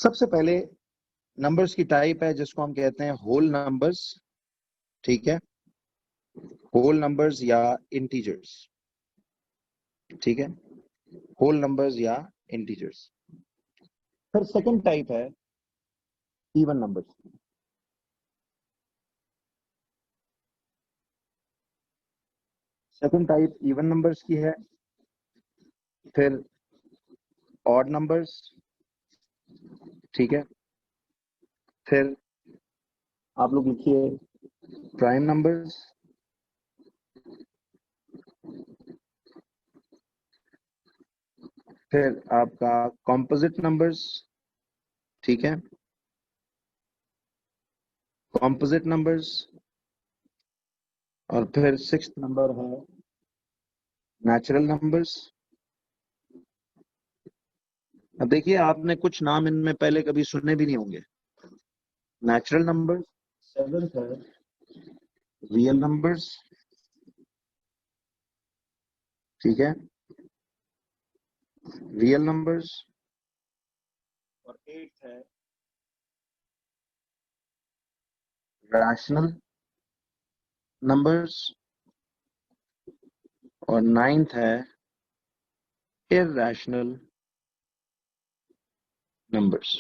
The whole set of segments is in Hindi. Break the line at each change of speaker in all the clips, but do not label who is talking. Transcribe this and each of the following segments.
सबसे पहले नंबर्स की टाइप है जिसको हम कहते हैं होल नंबर्स, ठीक है, होल नंबर्स या इंटीजर्स, ठीक है, होल नंबर्स या इंटीजर्स। फिर सेकंड टाइप है even numbers. Second type even numbers की है। फिर ऑड नंबर्स, ठीक है, फिर आप लोग लिखिए प्राइम नंबर्स, फिर आपका कॉम्पोजिट नंबर्स, ठीक है, कॉम्पोजिट नंबर्स, और फिर सिक्स्थ नंबर है नेचुरल नंबर्स। अब देखिए आपने कुछ नाम इनमें पहले कभी सुने भी नहीं होंगे। नेचुरल नंबर्स, सेवेंथ है रियल नंबर्स, ठीक है, रियल नंबर्स, और एट्थ है रैशनल नंबर्स, और नाइन्थ है इरैशनल नंबर्स।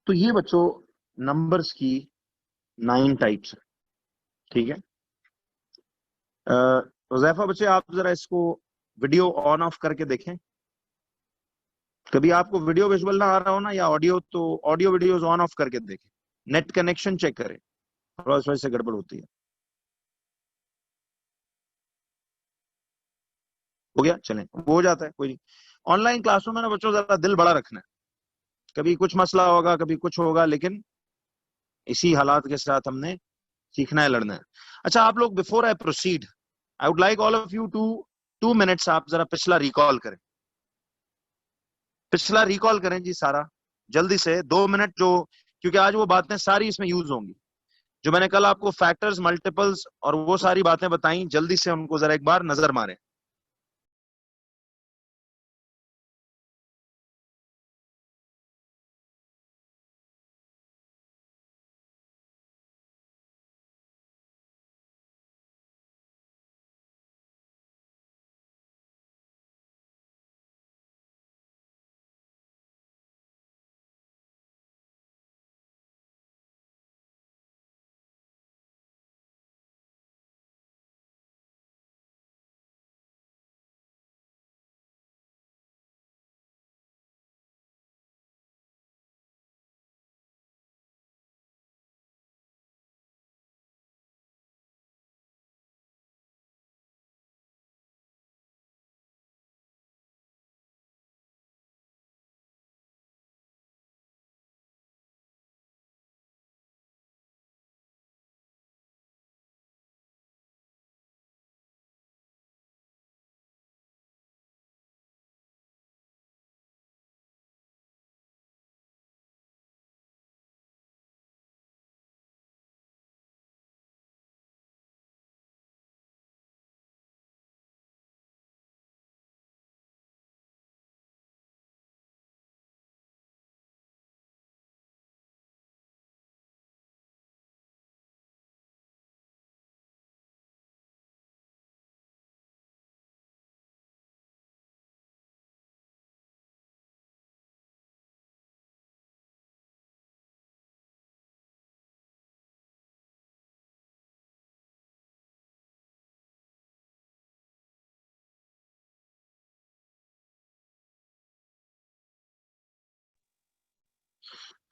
तो ये बच्चों नंबर्स की 9 टाइप्स है, ठीक है। हुज़ैफा बच्चे आप जरा इसको वीडियो ऑन ऑफ करके देखें। कभी आपको वीडियो विजुअल ना आ रहा हो ना या ऑडियो, तो ऑडियो वीडियोस ऑन ऑफ करके देखें, नेट कनेक्शन चेक करें, थोड़ा सा से गड़बड़ होती है। हो गया, चलें, वो हो जाता है, कोई नहीं। ऑनलाइन क्लासरूम में ना बच्चों जरा दिल बड़ा रखना है, कभी कुछ मसला होगा कभी कुछ होगा, लेकिन इसी हालात के साथ हमने सीखना है, लड़ना है। अच्छा आप लोग, before I proceed, I would like all of you to 2 minutes आप जरा पिछला रिकॉल करें, पिछला रिकॉल करें जी सारा, जल्दी से 2 मिनट, जो क्योंकि आज वो बातें सारी इसमें यूज होंगी जो मैंने कल आपको फैक्टर्स, मल्टीपल्स और वो सारी बातें बताई, जल्दी से उनको जरा एक बार नजर मारें।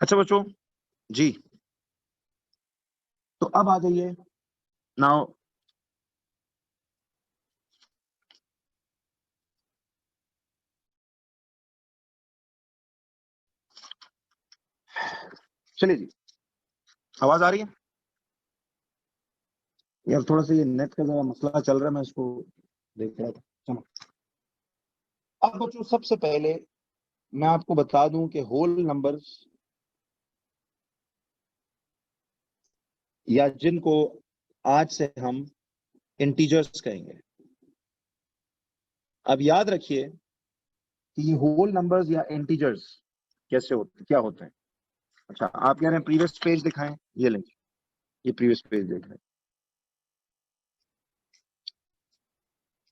अच्छा बच्चों जी, तो अब आ जाइए नाउ। चलिए जी, आवाज आ रही है यार? थोड़ा सा ये नेट का जरा मसला चल रहा है, मैं इसको देख रहा था। चलो अब बच्चों सबसे पहले मैं आपको बता दूं कि होल नंबर्स, या जिनको आज से हम इंटीजर्स कहेंगे, अब याद रखिए कि ये होल नंबर्स या इंटीजर्स कैसे होते, क्या होते हैं। अच्छा, आप कह रहे हैं प्रीवियस पेज दिखाएं, ये लें, ये प्रीवियस पेज देख रहे हैं।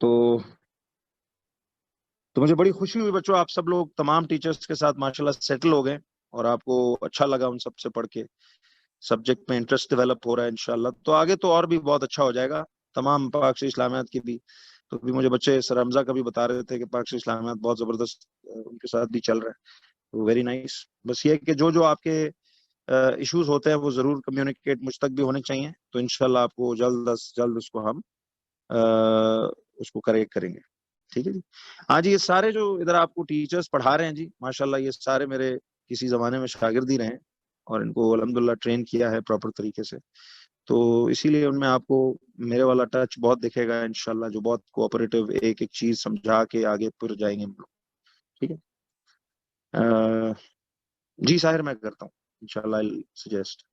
तो मुझे बड़ी खुशी हुई बच्चों, आप सब लोग तमाम टीचर्स के साथ माशाल्लाह सेटल हो गए और आपको अच्छा लगा उन सब से पढ़ के, सब्जेक्ट में इंटरेस्ट डेवलप हो रहा है इंशाल्लाह। तो आगे तो और भी बहुत अच्छा हो जाएगा, तमाम पाक इस्लामियात की भी। तो भी मुझे बच्चे सर हमजा का भी बता रहे थे कि पाक इस्लामियात बहुत जबरदस्त उनके साथ भी चल रहा है, तो वेरी नाइस। बस ये कि जो जो आपके इश्यूज होते हैं वो जरूर कम्युनिकेट मुझ तक भी होने चाहिए, तो इंशाल्लाह आपको जल्द अज जल्द उसको हम उसको करेक्ट करेंगे। ठीक है जी। हाँ जी, ये सारे जो इधर आपको टीचर्स पढ़ा रहे हैं जी माशाल्लाह, ये सारे मेरे किसी जमाने में शागिर्द ही रहे हैं और इनको अल्हम्दुलिल्लाह ट्रेन किया है प्रॉपर तरीके से। तो इसीलिए उनमें आपको मेरे वाला टच बहुत दिखेगा इंशाल्लाह, जो बहुत कोऑपरेटिव, एक एक चीज समझा के आगे फिर जाएंगे हम लोग। ठीक है। अ, जी साहिर, मैं करता हूँ इंशाल्लाह, सजेस्ट।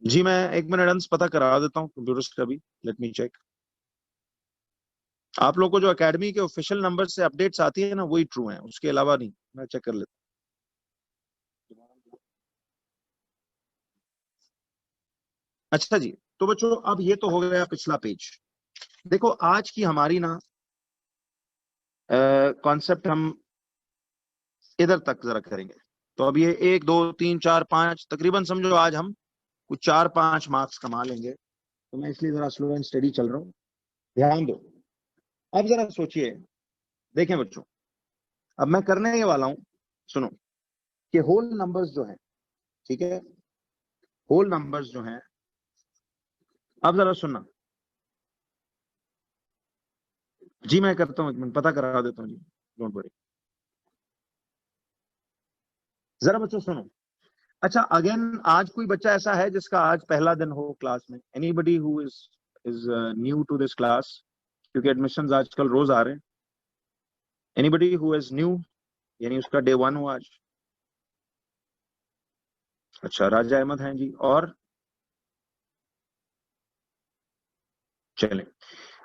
जी मैं 1 मिनट पता करा देता हूँ कंप्यूटर्स का भी, लेट मी चेक। आप लोग को जो एकेडमी के ऑफिशियल नंबर से अपडेट्स आती है ना, वही ट्रू है, उसके अलावा नहीं। मैं चेक कर लेता हूँ। अच्छा जी, तो बच्चों अब ये तो हो गया पिछला पेज। देखो आज की हमारी ना कॉन्सेप्ट हम इधर तक जरा करेंगे। तो अब ये 1 2 3 4 5 तकरीबन समझो आज हम कुछ 4 5 मार्क्स कमा लेंगे। तो मैं इसलिए जरा स्लो एंड स्टडी चल रहा हूँ, ध्यान दो। अब जरा सोचिए, देखें बच्चों, अब मैं करने ये वाला हूँ, सुनो, कि होल नंबर्स जो हैं, ठीक है, होल नंबर्स जो हैं, अब जरा सुनना। जी मैं करता हूँ, 1 मिनट पता करा देता हूँ जी, डोंट वरी। जरा बच्चों सुनो। अच्छा अगेन, आज कोई बच्चा ऐसा है जिसका आज पहला दिन हो क्लास में? Anybody who is new to this class? क्योंकि एडमिशंस आजकल रोज आ रहे हैं। एनीबडी हु इज न्यू, यानी उसका डे 1 हो आज? अच्छा, राजा अहमद हैं जी, और चलें।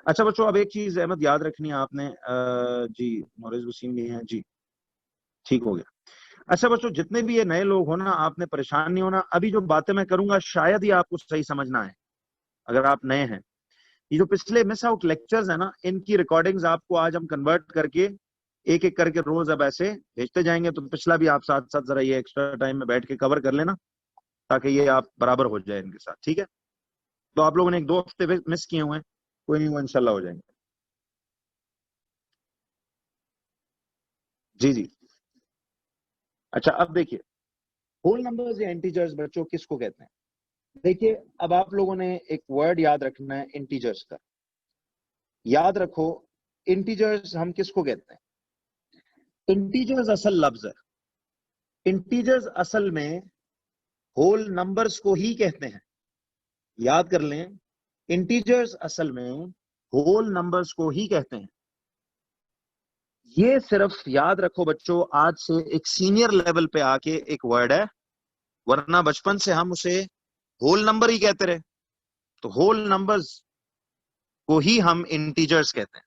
अच्छा बच्चों, अब एक चीज अहमद याद रखनी है आपने, जी मोरिस वसीम भी हैं जी, ठीक हो गया। अच्छा बच्चों, जितने भी ये नए लोग हो ना, आपने परेशान नहीं होना। अभी जो बातें मैं करूंगा शायद ही आपको सही समझना है अगर आप नए हैं। ये जो पिछले मिस आउट लेक्चर्स है ना, इनकी रिकॉर्डिंग्स आपको आज हम कन्वर्ट करके एक एक करके रोज अब ऐसे भेजते जाएंगे। तो पिछला भी आप साथ साथ जरा ये एक्स्ट्रा टाइम में बैठ के कवर कर लेना, ताकि ये आप बराबर हो जाए इनके साथ। ठीक है। तो आप लोगों ने 1 2 हफ्ते मिस किए हुए हैं, कोई नहीं, वो इंशाल्लाह हो जाएंगे। जी जी। अच्छा अब देखिए, होल नंबर्स या इंटीजर्स बच्चों किसको कहते हैं? देखिए, अब आप लोगों ने एक वर्ड याद रखना है इंटीजर्स का। याद रखो, इंटीजर्स हम किसको कहते हैं? इंटीजर्स असल लफ्ज है। इंटीजर्स असल में होल नंबर्स को ही कहते हैं। याद कर लें, इंटीजर्स असल में होल नंबर्स को ही कहते हैं। ये सिर्फ याद रखो बच्चों, आज से एक सीनियर लेवल पे आके एक वर्ड है, वरना बचपन से हम उसे होल नंबर ही कहते रहे। तो होल नंबर्स को ही हम इंटीजर्स कहते हैं।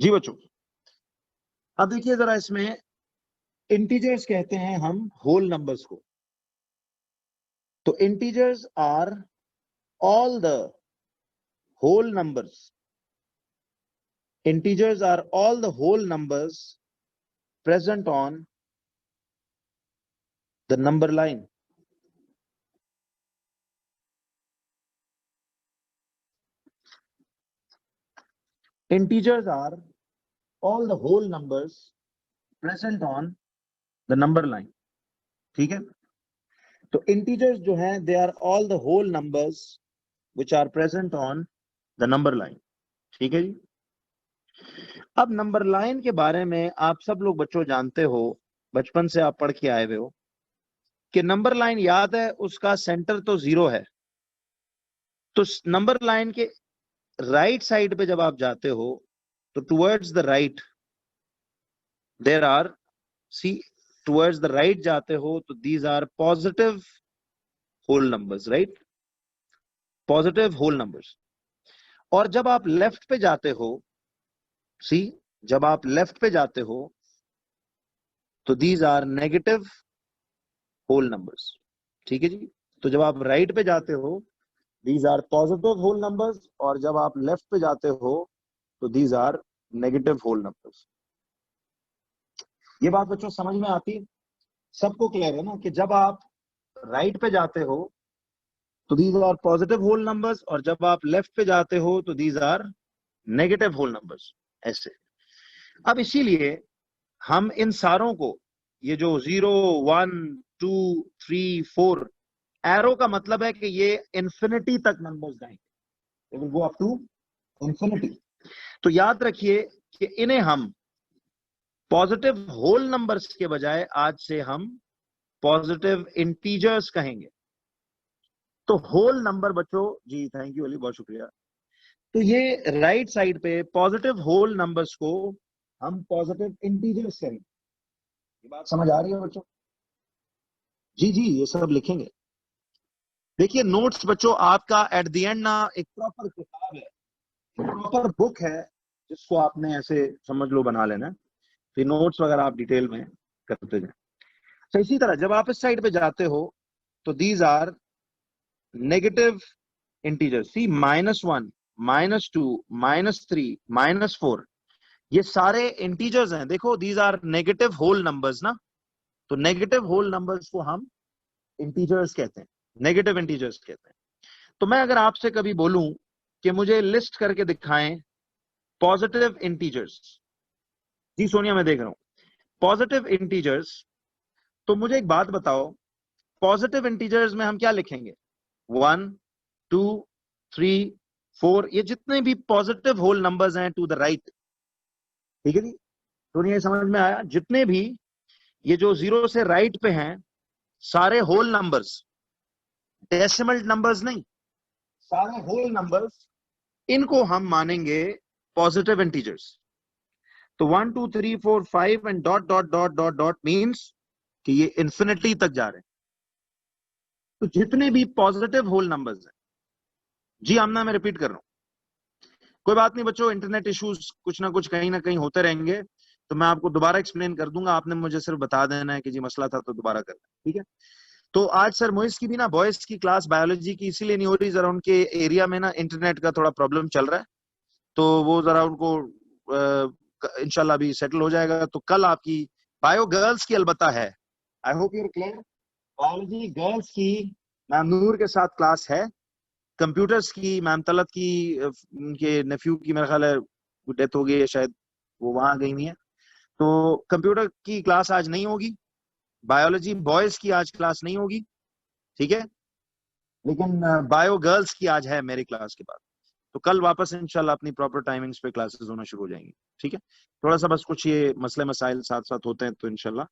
जी बच्चों, अब देखिए जरा, इसमें इंटीजर्स कहते हैं हम होल नंबर्स को। तो integers are all the whole numbers. Integers are all the whole numbers present on the number line. Integers are all the whole numbers present on the number line. ठीक है, तो integers जो हैं they are all the whole numbers which are present on the number line. ठीक है जी। अब नंबर लाइन के बारे में आप सब लोग बच्चों जानते हो, बचपन से आप पढ़ के आए हुए हो कि नंबर लाइन याद है उसका सेंटर तो 0 है। तो नंबर लाइन के राइट साइड पे जब आप जाते हो तो towards the right there are, see towards the right जाते हो तो these are positive whole numbers, right, positive whole numbers. और जब आप लेफ्ट पे जाते हो, सी जब आप लेफ्ट पे जाते हो तो these are negative whole numbers. ठीक है जी। तो जब आप राइट पे जाते हो these are positive whole numbers, और जब आप लेफ्ट पे जाते हो तो these are negative whole numbers. ये बात बच्चों समझ में आती, सबको क्लियर है ना कि जब आप राइट पे जाते हो तो these are positive whole numbers, और जब आप लेफ्ट पे जाते हो तो these are negative whole numbers, ऐसे। अब इसीलिए हम इन सारों को, ये जो 0 1 2 3 4 एरो का मतलब है कि ये इंफिनिटी तक नंबर्स जाएंगे, it will go up to infinity. तो याद रखिए कि इन्हें हम पॉजिटिव होल नंबर्स के बजाय आज से हम पॉजिटिव इंटीजर्स कहेंगे। तो होल नंबर बच्चों जी, थैंक यू अली, बहुत शुक्रिया। तो ये राइट साइड पे पॉजिटिव होल नंबर्स को हम पॉजिटिव इंटीजर्स कहेंगे। ये बात समझ आ रही है बच्चों? जी जी, ये सब लिखेंगे। देखिए नोट्स बच्चों आपका एट द एंड ना एक प्रॉपर किताब है, प्रॉपर बुक है, जिसको आपने ऐसे समझ लो बना लेना। तो नोट्स वगैरह आप डिटेल में करते जाए। तो इसी तरह जब आप इस साइड पे जाते हो तो these are negative integers. See -1 -2 -3 -4 ये सारे इंटीजर्स हैं। देखो these are negative whole numbers ना, तो नेगेटिव होल नंबर्स को हम इंटीजर्स कहते हैं, नेगेटिव इंटीजर्स कहते हैं। तो मैं अगर आपसे कभी बोलूं कि मुझे लिस्ट करके दिखाएं पॉजिटिव इंटीजर्स, जी सोनिया मैं देख रहा हूं पॉजिटिव इंटीजर्स, तो मुझे एक बात बताओ, पॉजिटिव इंटीजर्स में हम क्या लिखेंगे? 1 2 3 4, ये जितने भी पॉजिटिव होल नंबर्स हैं टू द राइट। ठीक है जी, सोनिया ये समझ में आया? जितने भी ये जो 0 से राइट पे हैं सारे होल नंबर्स, डेसिमल नंबर्स नहीं, सारे होल नंबर्स, इनको हम मानेंगे पॉजिटिव इंटीजर्स। तो 1 2 3 4 5 and dot dot dot dot dot means कि ये इंफिनिटी तक जा रहे हैं। तो जितने भी पॉजिटिव होल नंबर्स हैं, जी आमना मैं रिपीट कर रहा हूं, कोई बात नहीं बच्चों, इंटरनेट इश्यूज कुछ ना कुछ कहीं ना कहीं होते रहेंगे, तो मैं आपको दोबारा एक्सप्लेन कर दूंगा, आपने मुझे सिर्फ बता देना है कि जी मसला था तो दोबारा करना, ठीक है? तो आज सर मोइस की भी ना बॉयज की क्लास बायोलॉजी की इसीलिए नहीं हो रही, जरा उनके एरिया में ना इंटरनेट का थोड़ा प्रॉब्लम चल रहा है, तो वो जरा उनको इंशाल्लाह भी सेटल हो जाएगा। तो कल आपकी बायो गर्ल्स की अलबत्ता है, I hope you are clear. Biology girls की मैम नूर के साथ क्लास है, कंप्यूटर्स की मैम तलत की, उनके नेफ्यू की मेरा ख्याल है डेथ हो गई है शायद, वो वहां गई नहीं है, तो कंप्यूटर की क्लास आज नहीं होगी, बायोलॉजी बॉयज की आज क्लास नहीं होगी, ठीक है? लेकिन बायो गर्ल्स की आज है मेरी क्लास के बाद। तो कल वापस इंशाल्लाह अपनी प्रॉपर टाइमिंग्स पे क्लासेस होना शुरू हो जाएंगी, ठीक है? थोड़ा सा बस कुछ ये मसले मसाइल साथ साथ होते हैं, तो इंशाल्लाह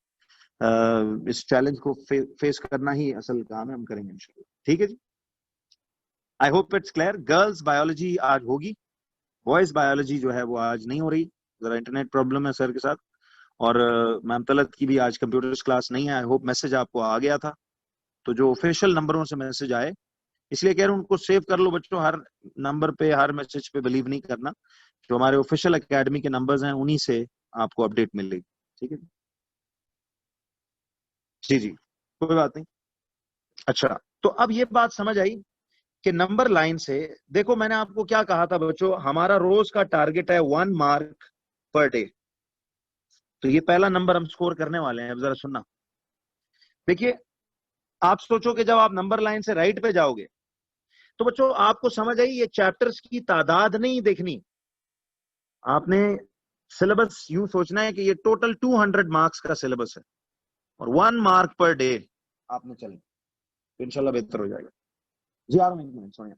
इस चैलेंज को फेस करना ही असल काम है, हम करेंगे इंशाल्लाह, ठीक है जी? I hope it's clear. Girls biology आज होगी, बॉयज बायोलॉजी जो है वो आज नहीं हो रही, जरा इंटरनेट प्रॉब्लम है सर के साथ, और मैम तलत की भी आज कंप्यूटर्स क्लास नहीं है। आई होप मैसेज आपको आ गया था, तो जो ऑफिशियल नंबरों से मैसेज आए, इसलिए कह रहा हूं उनको सेव कर लो बच्चों, हर नंबर पे हर मैसेज पे बिलीव नहीं करना, जो हमारे ऑफिशियल एकेडमी के नंबर्स हैं उन्हीं से आपको अपडेट मिलेगी, ठीक है जी? जी कोई बात नहीं। अच्छा, तो अब ये बात समझ आई कि नंबर लाइन से, देखो मैंने आपको क्या कहा था बच्चों, हमारा रोज का टारगेट है 1 मार्क पर डे। तो ये पहला नंबर हम स्कोर करने वाले हैं, अब जरा सुनना। देखिए आप सोचो कि जब आप नंबर लाइन से राइट पे जाओगे तो बच्चों आपको समझ आई, ये चैप्टर्स की तादाद नहीं देखनी, आपने सिलेबस यूं सोचना है कि ये टोटल 200 मार्क्स का सिलेबस है और 1 मार्क पर डे आपने चले तो इंशाल्लाह बेहतर हो जाएगा। जी आ रहा हूं, एक मिनट सोनिया।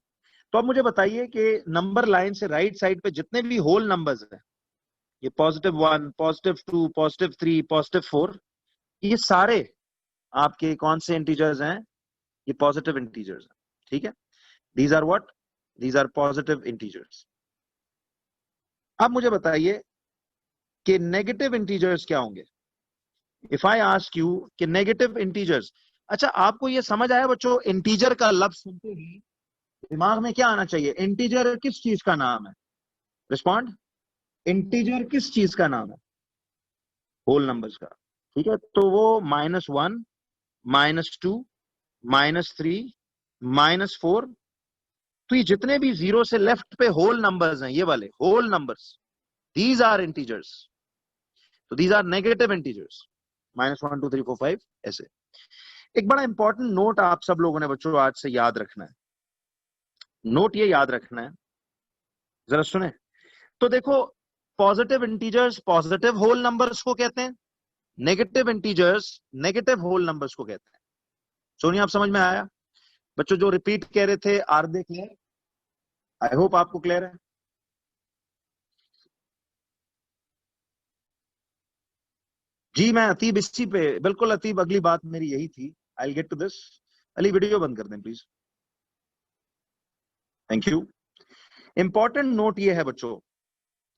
तो अब मुझे बताइए कि नंबर लाइन से राइट साइड पे जितने भी होल नंबर्स हैं, ये +1, +2, +3, +4, ये सारे आपके कौन से इंटीजर्स हैं? ये पॉजिटिव इंटीजर्स हैं, ठीक है। These are what? These are positive integers. अब मुझे बताइए कि नेगेटिव इंटीजर्स क्या होंगे। इफ आई आस्क यू कि नेगेटिव इंटीजर्स, अच्छा आपको ये समझ आया बच्चों, इंटीजर का लफ्ज सुनते ही दिमाग में क्या आना चाहिए? इंटीजर किस चीज का नाम है? रिस्पॉन्ड। इंटीजर किस चीज का नाम है? होल नंबर्स का, ठीक है। तो वो -1, -2, -3, -4, तो ये जितने भी जीरो से लेफ्ट पे होल नंबर्स हैं, ये वाले whole numbers, these are integers. तो दीज आर नेगेटिव इंटीजर्स, -1, 2, 3, 4, 5 ऐसे। एक बड़ा इंपॉर्टेंट नोट आप सब लोगों ने बच्चों आज से याद रखना है। नोट ये याद रखना है, जरा सुने। तो देखो, positive integers positive whole numbers को कहते हैं, negative integers negative whole numbers को कहते हैं। सोनिया आप समझ में आया? बच्चों जो रिपीट कह रहे थे, are they clear? I hope आपको क्लियर है। जी मैं अतीब इसी पे, बिल्कुल अतीब, अगली बात मेरी यही थी। I will get to this. Ali video बंद कर दें please, thank you. Important note ये है बच्चों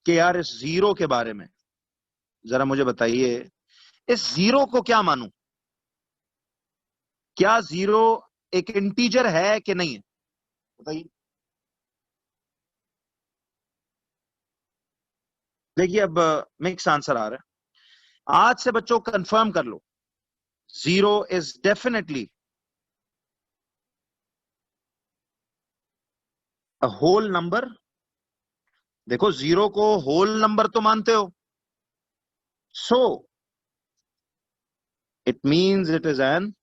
कि यार इस जीरो के बारे में जरा मुझे बताइए, इस जीरो को क्या मानूं? क्या जीरो एक इंटीजर है कि नहीं है? बताइए। देखिए अब मिक्स आंसर आ रहा है। आज से बच्चों कंफर्म कर लो, zero is definitely a whole number. देखो जीरो को होल नंबर तो मानते हो, so it means it is an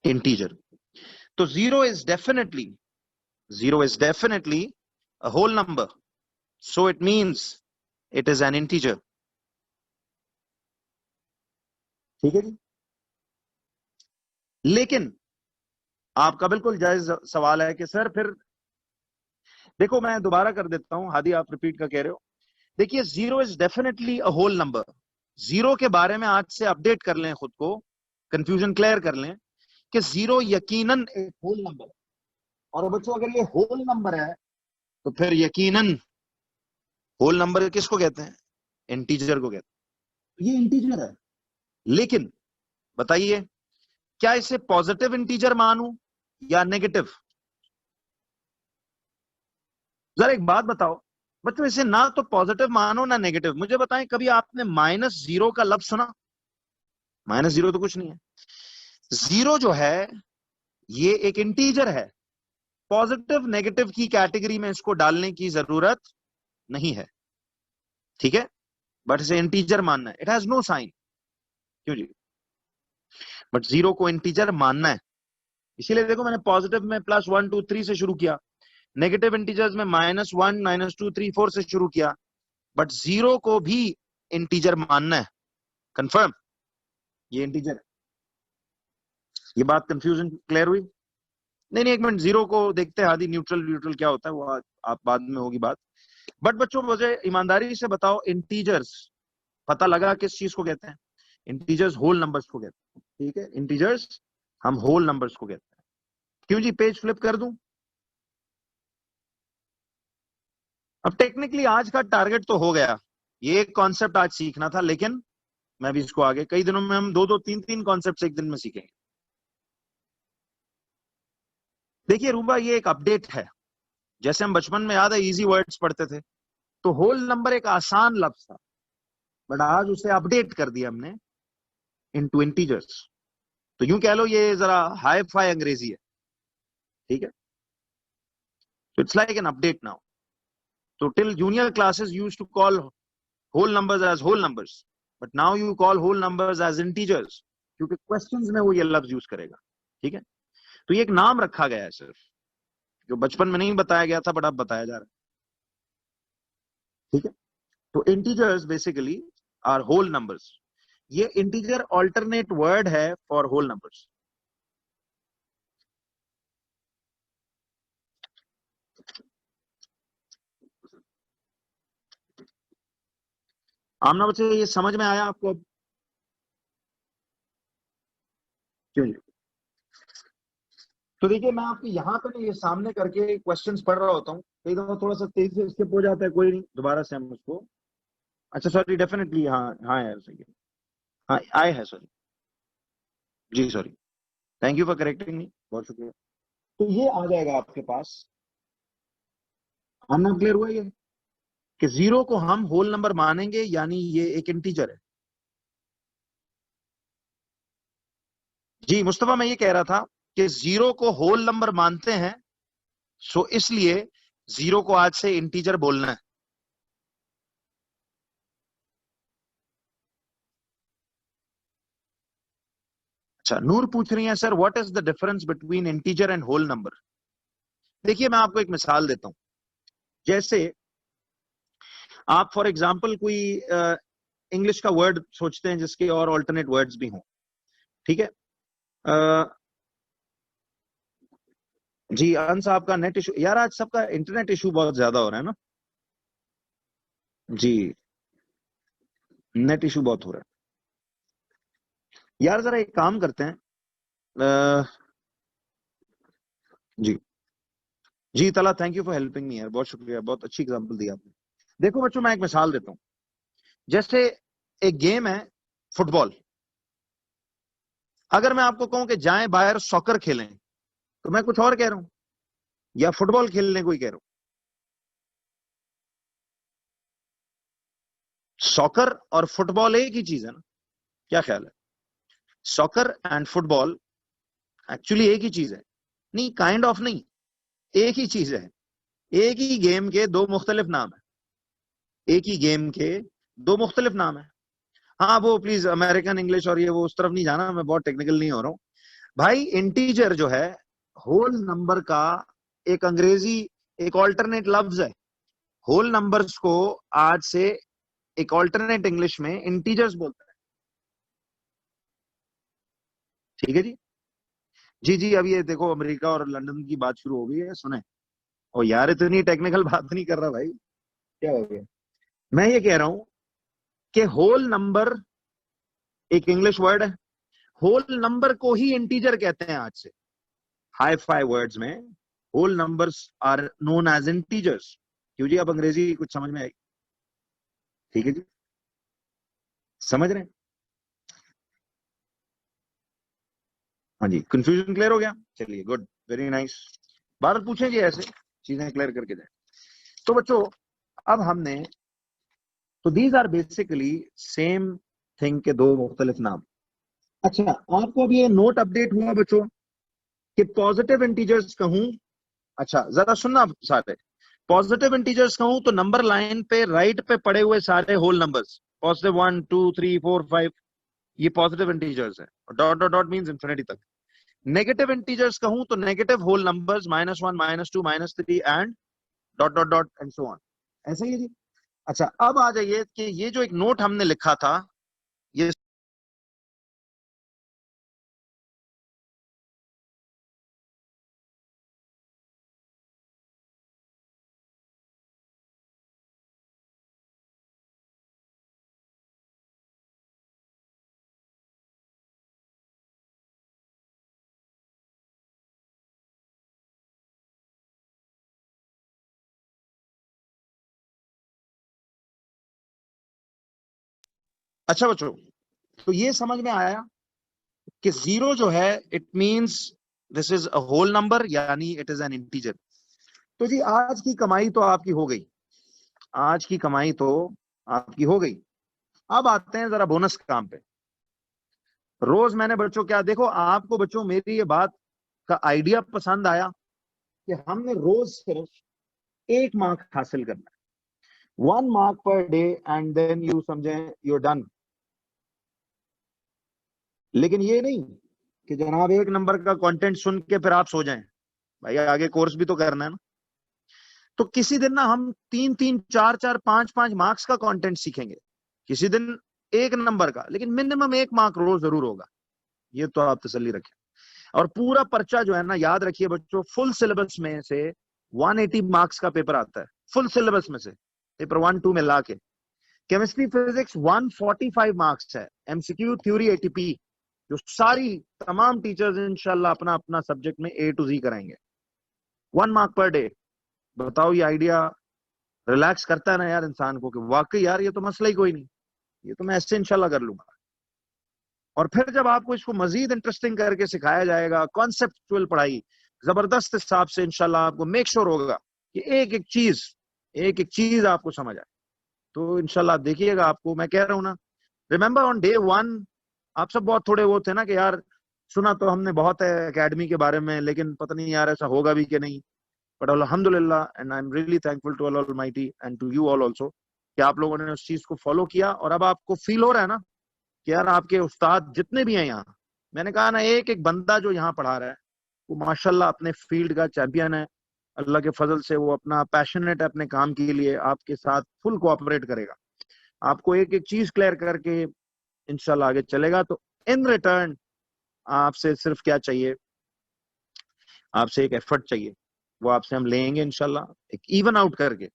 integer. तो zero is definitely a whole number, so it means it is an integer. ठीक है जी। लेकिन आपका बिल्कुल जायज सवाल है कि सर फिर, देखो मैं दोबारा कर देता हूं, हादी आप रिपीट का कह रहे हो। देखिए zero is definitely a whole number. Zero के बारे में आज से अपडेट कर लें खुद को, कंफ्यूजन क्लियर कर लें कि जीरो यकीनन एक होल नंबर है। और बच्चों अगर ये होल नंबर है तो फिर यकीनन होल नंबर किसको कहते हैं? इंटीजर को कहते हैं। ये इंटीजर है, लेकिन बताइए क्या इसे पॉजिटिव इंटीजर मानूं या नेगेटिव? जरा एक बात बताओ बच्चों, इसे ना तो पॉजिटिव मानो ना नेगेटिव। मुझे बताएं कभी आपने -0 का लफ्ज सुना? -0 तो कुछ नहीं है। जीरो जो है ये एक इंटीजर है, पॉजिटिव नेगेटिव की कैटेगरी में इसको डालने की जरूरत नहीं है, ठीक है। बट इसे इंटीजर मानना है, इट हैज नो साइन। क्यों जी? बट जीरो को इंटीजर मानना है, इसीलिए देखो मैंने पॉजिटिव में +1, 2, 3 से शुरू किया, नेगेटिव इंटीजर्स में -1, -2, 3, 4 से शुरू किया, बट जीरो को भी इंटीजर मानना है। कंफर्म ये इंटीजर है। ये बात कंफ्यूजन क्लियर हुई? नहीं नहीं एक मिनट, जीरो को देखते हैं आदि, न्यूट्रल न्यूट्रल क्या होता है वो आप बाद में होगी बात। बट बच्चों मुझे ईमानदारी से बताओ, इंटीजर्स पता लगा किस चीज को कहते हैं? इंटीजर्स होल नंबर्स को कहते हैं, ठीक है। इंटीजर्स हम होल नंबर्स को कहते हैं। क्यों जी? पेज फ्लिप कर दूं? अब टेक्निकली आज का टारगेट तो हो गया, ये एक कॉन्सेप्ट आज सीखना था, लेकिन मैं भी इसको आगे कई दिनों में हम दो दो तीन तीन कॉन्सेप्ट एक दिन में सीखेंगे। देखिए रूबा, ये एक अपडेट है। जैसे हम बचपन में याद है इजी वर्ड्स पढ़ते थे, तो होल नंबर एक आसान लफ्ज था, बट आज उसे अपडेट कर दिया हमने इनटू इंटीजर्स। तो यूं कह लो ये जरा हाई फाई अंग्रेजी है, ठीक है। तो it's like an update now. तो till junior classes used to call whole numbers as whole numbers, but now you call whole numbers as integers, क्योंकि क्वेश्चंस में वो ये लफ्ज यूज करेगा, ठीक है। तो ये एक नाम रखा गया है सिर्फ, जो बचपन में नहीं बताया गया था बट अब बताया जा रहा है। ठीक है, तो integers basically are whole numbers. ये इंटीजर ऑल्टरनेट वर्ड है फॉर होल नंबर्स। आमना बच्चे, ये समझ में आया आपको अब? क्यों? तो देखिए, मैं आपके यहाँ पे ना ये सामने करके क्वेश्चंस पढ़ रहा होता हूँ, कई दफा थोड़ा सा तेज से स्किप हो जाता है, कोई नहीं, दोबारा से हम उसको। अच्छा सॉरी, डेफिनेटली, हाँ हाँ यार, सही है, हाँ आए है, सॉरी, जी sorry, thank you for correcting me, बहुत शुक्रिया। तो ये आ जाएगा आपके पास। आमना क्लियर हुआ ये कि जीरो को हम होल नंबर मानेंगे, यानी ये एक इंटीजर है। जी मुस्तफा, मैं ये कह रहा था कि जीरो को होल नंबर मानते हैं, सो इसलिए जीरो को आज से इंटीजर बोलना है। अच्छा, नूर पूछ रही है sir, what is the difference between integer and whole number? देखिए, मैं आपको एक मिसाल देता हूं। जैसे आप फॉर एग्जांपल कोई इंग्लिश का वर्ड सोचते हैं जिसके और ऑल्टरनेट वर्ड्स भी हों। ठीक है, जी अन साहब का नेट इशू, यार आज सबका इंटरनेट इशू बहुत ज्यादा हो रहा है ना। जी, नेट इशू बहुत हो रहा है यार, जरा एक काम करते हैं। अ, जी जी तला, thank you for helping me यार, बहुत शुक्रिया, बहुत अच्छी एग्जांपल दी आपने। देखो बच्चों, मैं एक मिसाल देता हूँ। जैसे एक गेम है फुटबॉल, अगर मैं आपको कहूं कि जाएं बाहर सॉकर खेलें, तो मैं कुछ और कह रहा हूं, या फुटबॉल खेलने कोई कह रहा हूं। सॉकर और फुटबॉल एक ही चीज है ना, क्या ख्याल है? सॉकर एंड फुटबॉल एक्चुअली एक ही चीज है। नहीं, काइंड ऑफ नहीं, एक ही चीज है। एक ही गेम के दो मुख्तलिफ नाम है, एक ही गेम के दो मुख्तलिफ नाम है। हाँ, वो प्लीज अमेरिकन इंग्लिश और ये वो उस तरफ नहीं जाना, मैं बहुत टेक्निकल नहीं हो रहा हूँ भाई। इंटीजर जो है, होल नंबर का एक अंग्रेजी, एक ऑल्टरनेट लफ्ज है। होल नंबर्स को आज से एक ऑल्टरनेट इंग्लिश में इंटीजर्स बोलते हैं। ठीक है जी। जी जी, अब ये देखो, अमेरिका और लंदन की बात शुरू हो गई है, सुने। ओ यार, इतनी टेक्निकल बात नहीं कर रहा भाई, क्या हो गया? मैं ये कह रहा हूं कि होल नंबर एक इंग्लिश वर्ड है, होल नंबर को ही इंटीजर कहते हैं आज से। हाई फाई वर्ड्स में whole numbers are known as integers. क्यों जी, अब अंग्रेजी कुछ समझ में आई? ठीक है जी, समझ रहे हैं? हाँ जी, कंफ्यूजन क्लियर हो गया, चलिए गुड, वेरी नाइस। भारत पूछें जी, ऐसे चीजें क्लियर करके जाए। तो बच्चों, अब हमने, तो these are basically same thing के दो मुख्तलिफ नाम। अच्छा, आपको अब ये नोट अपडेट हुआ बच्चों कि पॉजिटिव इंटीजर्स कहूं। अच्छा जरा सुनना सारे, पॉजिटिव इंटीजर्स कहूं तो नंबर लाइन पे राइट पे पड़े हुए सारे होल नंबर्स, पॉजिटिव 1 2 3 4 5, ये पॉजिटिव इंटीजर्स है। Dot dot dot means infinity तक। नेगेटिव इंटीजर्स कहूं तो negative whole numbers -1 -2 -3 and dot dot dot and so on. ऐसा ही है जी। अच्छा, अब आ जाइए कि ये जो एक नोट हमने लिखा था, ये, अच्छा बच्चों, तो ये समझ में आया कि जीरो जो है, it means this is a whole number, यानी इट इज एन इंटीजर। तो जी, आज की कमाई तो आपकी हो गई, आज की कमाई तो आपकी हो गई। अब आते हैं जरा बोनस काम पे। रोज मैंने बच्चों, क्या देखो, आपको बच्चों मेरी ये बात का आइडिया पसंद आया कि हमने रोज सिर्फ 1 मार्क हासिल करना है, 1 mark per day, and then you समझे, यू डन। लेकिन ये नहीं कि जनाब 1 नंबर का कंटेंट सुन के फिर आप सो जाएं, भाई आगे कोर्स भी तो करना है ना। तो किसी दिन ना हम 3-3, 4-4, 5-5 मार्क्स का कंटेंट सीखेंगे, किसी दिन 1 नंबर का, लेकिन मिनिमम 1 मार्क रोज जरूर होगा, ये तो आप तसल्ली रखें। और पूरा पर्चा जो है ना, याद रखिए बच्चों, फुल सिलेबस में से 180 मार्क्स का पेपर आता है, फुल सिलेबस में से, पेपर 1-2 में ला के। केमिस्ट्री फिजिक्स 145 मार्क्स है, एमसीक्यू थ्योरी एटीपी, जो सारी तमाम टीचर्स इंशाल्लाह अपना अपना सब्जेक्ट में A to Z कराएंगे, 1 मार्क पर डे। बताओ ये आइडिया रिलैक्स करता है ना यार इंसान को, कि वाकई यार ये तो मसला ही कोई नहीं, ये तो मैं ऐसे इंशाल्लाह कर लूंगा। और फिर जब आपको इसको मजीद इंटरेस्टिंग करके सिखाया जाएगा, कॉन्सेप्चुअल पढ़ाई जबरदस्त हिसाब से, इंशाल्लाह आपको मेक श्योर होगा कि एक एक चीज आपको समझ आए। तो इंशाल्लाह देखिएगा, आपको मैं कह रहा हूं ना, रिमेंबर ऑन डे 1 आप सब बहुत थोड़े वो थे ना कि यार सुना तो हमने बहुत है एकेडमी के बारे में, लेकिन पता नहीं यार ऐसा होगा भी कि नहीं। बट अल्हम्दुलिल्लाह and I am really thankful to Allah almighty and to you all also, कि आप लोगों ने उस चीज को फॉलो किया, और अब आपको फील हो रहा है ना कि यार आपके उस्ताद जितने भी हैं यहाँ, मैंने कहा ना, एक एक बंदा जो यहाँ पढ़ा रहा है वो माशाल्लाह अपने फील्ड का चैंपियन है, अल्लाह के फजल से वो अपना पैशनेट है अपने काम के लिए, आपके साथ फुल कोऑपरेट करेगा, आपको एक एक चीज क्लियर करके इंशाल्लाह आगे चलेगा। तो इन रिटर्न आपसे सिर्फ क्या चाहिए, आपसे एक एफर्ट चाहिए, वो आपसे हम लेंगे इंशाल्लाह, एक इवन आउट करके,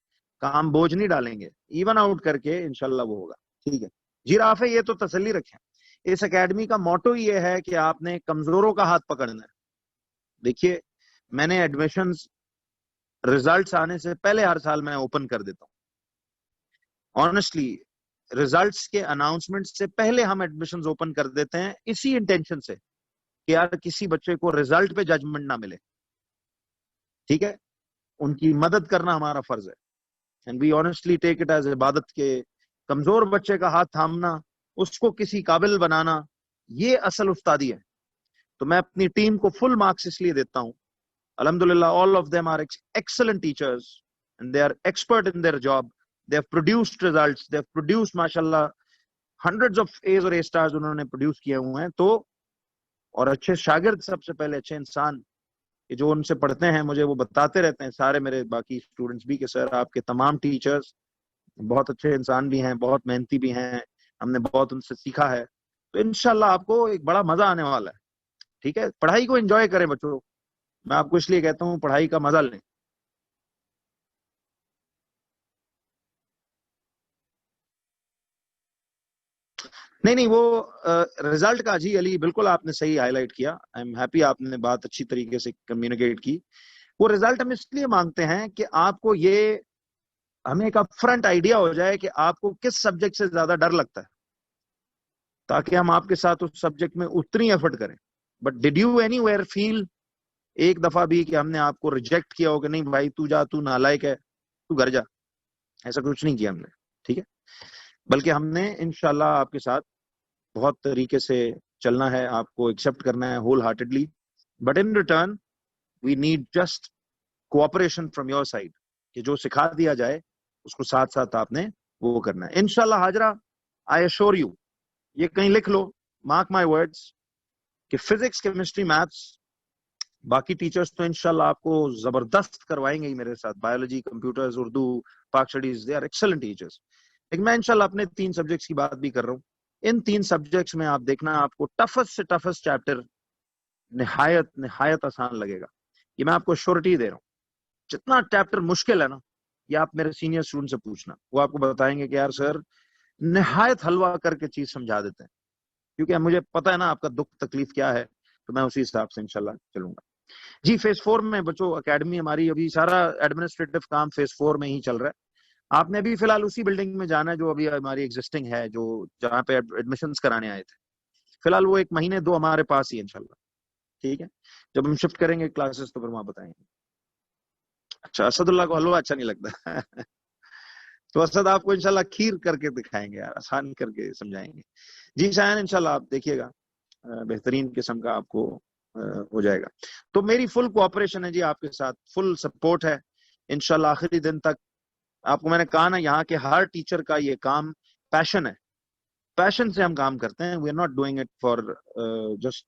काम बोझ नहीं डालेंगे, इवन आउट करके इंशाल्लाह वो होगा। ठीक है जी राफे, ये तो तसल्ली रखें, इस एकेडमी का मोटो ये है कि आपने कमजोरों का हाथ पकड़ना है। देखिए, मैंने एडमिशंस रिजल्ट्स आने से पहले हर साल मैं ओपन कर देता हूँ, ऑनेस्टली रिजल्ट्स के अनाउंसमेंट से पहले हम एडमिशंस ओपन कर देते हैं, इसी इंटेंशन से कि यार किसी बच्चे को रिजल्ट पे जजमेंट ना मिले, ठीक है, उनकी मदद करना हमारा फर्ज है, and we honestly take it as इबादत के कमजोर बच्चे का हाथ थामना, उसको किसी काबिल बनाना, ये असल उस्तादी है। तो मैं अपनी टीम को फुल मार्क्स इसलिए देता हूं, अल्हम्दुलिल्लाह all of them are excellent teachers and they are expert in their job, they have produced results, they have produced माशाल्लाह हंड्रेड्स ऑफ एज और ए स्टार्स उन्होंने प्रोड्यूस किए हुए हैं। तो और अच्छे शागिर्द, सबसे पहले अच्छे इंसान, कि जो उनसे पढ़ते हैं, मुझे वो बताते रहते हैं सारे मेरे बाकी स्टूडेंट्स भी, कि सर आपके तमाम टीचर्स बहुत अच्छे इंसान भी हैं, बहुत मेहनती भी हैं, हमने बहुत उनसे सीखा है। तो इंशाल्लाह आपको एक बड़ा मजा आने वाला है। ठीक है, पढ़ाई को एंजॉय करें बच्चों, मैं आपको इसलिए कहता हूँ पढ़ाई का मजा लें। नहीं नहीं, वो रिजल्ट का जी अली बिल्कुल आपने सही हाईलाइट किया, आई एम हैप्पी, आपने बात अच्छी तरीके से कम्युनिकेट की। वो रिजल्ट हम इसलिए मांगते हैं कि आपको ये, हमें एक अपफ्रंट आइडिया हो जाए कि आपको किस सब्जेक्ट से ज्यादा डर लगता है, ताकि हम आपके साथ उस सब्जेक्ट में उतनी एफर्ट करें। But did you anywhere feel एक दफा भी कि हमने आपको रिजेक्ट किया हो कि नहीं भाई तू जा, तू नालायक है, तू घर जा? ऐसा कुछ नहीं किया हमने, ठीक है, बल्कि हमने इंशाल्लाह आपके साथ बहुत तरीके से चलना है, आपको एक्सेप्ट करना है wholeheartedly, but in return we need just cooperation from your side, कि जो सिखा दिया जाए उसको साथ साथ आपने वो करना है इंशाल्लाह। हाजरा, आई एश्योर यू, ये कहीं लिख लो, मार्क माय वर्ड्स, कि फिजिक्स केमिस्ट्री मैथ्स, बाकी टीचर्स तो इंशाल्लाह आपको जबरदस्त करवाएंगे ही मेरे साथ, biology, computers, Urdu, Pak studies, they are excellent teachers, लेकिन मैं इंशाल्लाह अपने 3 सब्जेक्ट्स की बात भी कर रहा हूँ। इन 3 सब्जेक्ट्स में आप देखना, आपको टफेस्ट से टफेस्ट चैप्टर निहायत निहायत आसान लगेगा, ये मैं आपको श्योरिटी दे रहा हूँ। जितना चैप्टर मुश्किल है ना, ये आप मेरे सीनियर स्टूडेंट से पूछना, वो आपको बताएंगे कि यार सर निहायत हलवा करके चीज समझा देते हैं, क्योंकि मुझे पता है ना आपका दुख तकलीफ क्या है, तो मैं उसी हिसाब से इंशाल्लाह चलूंगा। जी, फेज 4 में बच्चों एकेडमी हमारी, अभी सारा एडमिनिस्ट्रेटिव काम फेज 4 में ही चल रहा है। आपने अभी फिलहाल उसी बिल्डिंग में जाना है जो अभी हमारी एग्जिस्टिंग है, जो जहाँ पे एडमिशंस कराने आए थे, फिलहाल वो 1 महीने 2 हमारे पास ही है इंशाल्लाह। ठीक है, जब हम शिफ्ट करेंगे क्लासेस तो फिर वहां बताएंगे। अच्छा, असदुल्लाह को हलवा अच्छा नहीं लगता तो असद आपको इंशाल्लाह खीर करके दिखाएंगे यार, आसान करके समझाएंगे। जी शायन, इंशाल्लाह आप देखिएगा बेहतरीन किस्म का आपको हो जाएगा। तो मेरी फुल कोऑपरेशन है जी आपके साथ, फुल सपोर्ट है इंशाल्लाह आखिरी दिन तक। आपको मैंने कहा ना, यहाँ के हर टीचर का ये काम पैशन है, पैशन से हम काम करते हैं, we are not doing it for just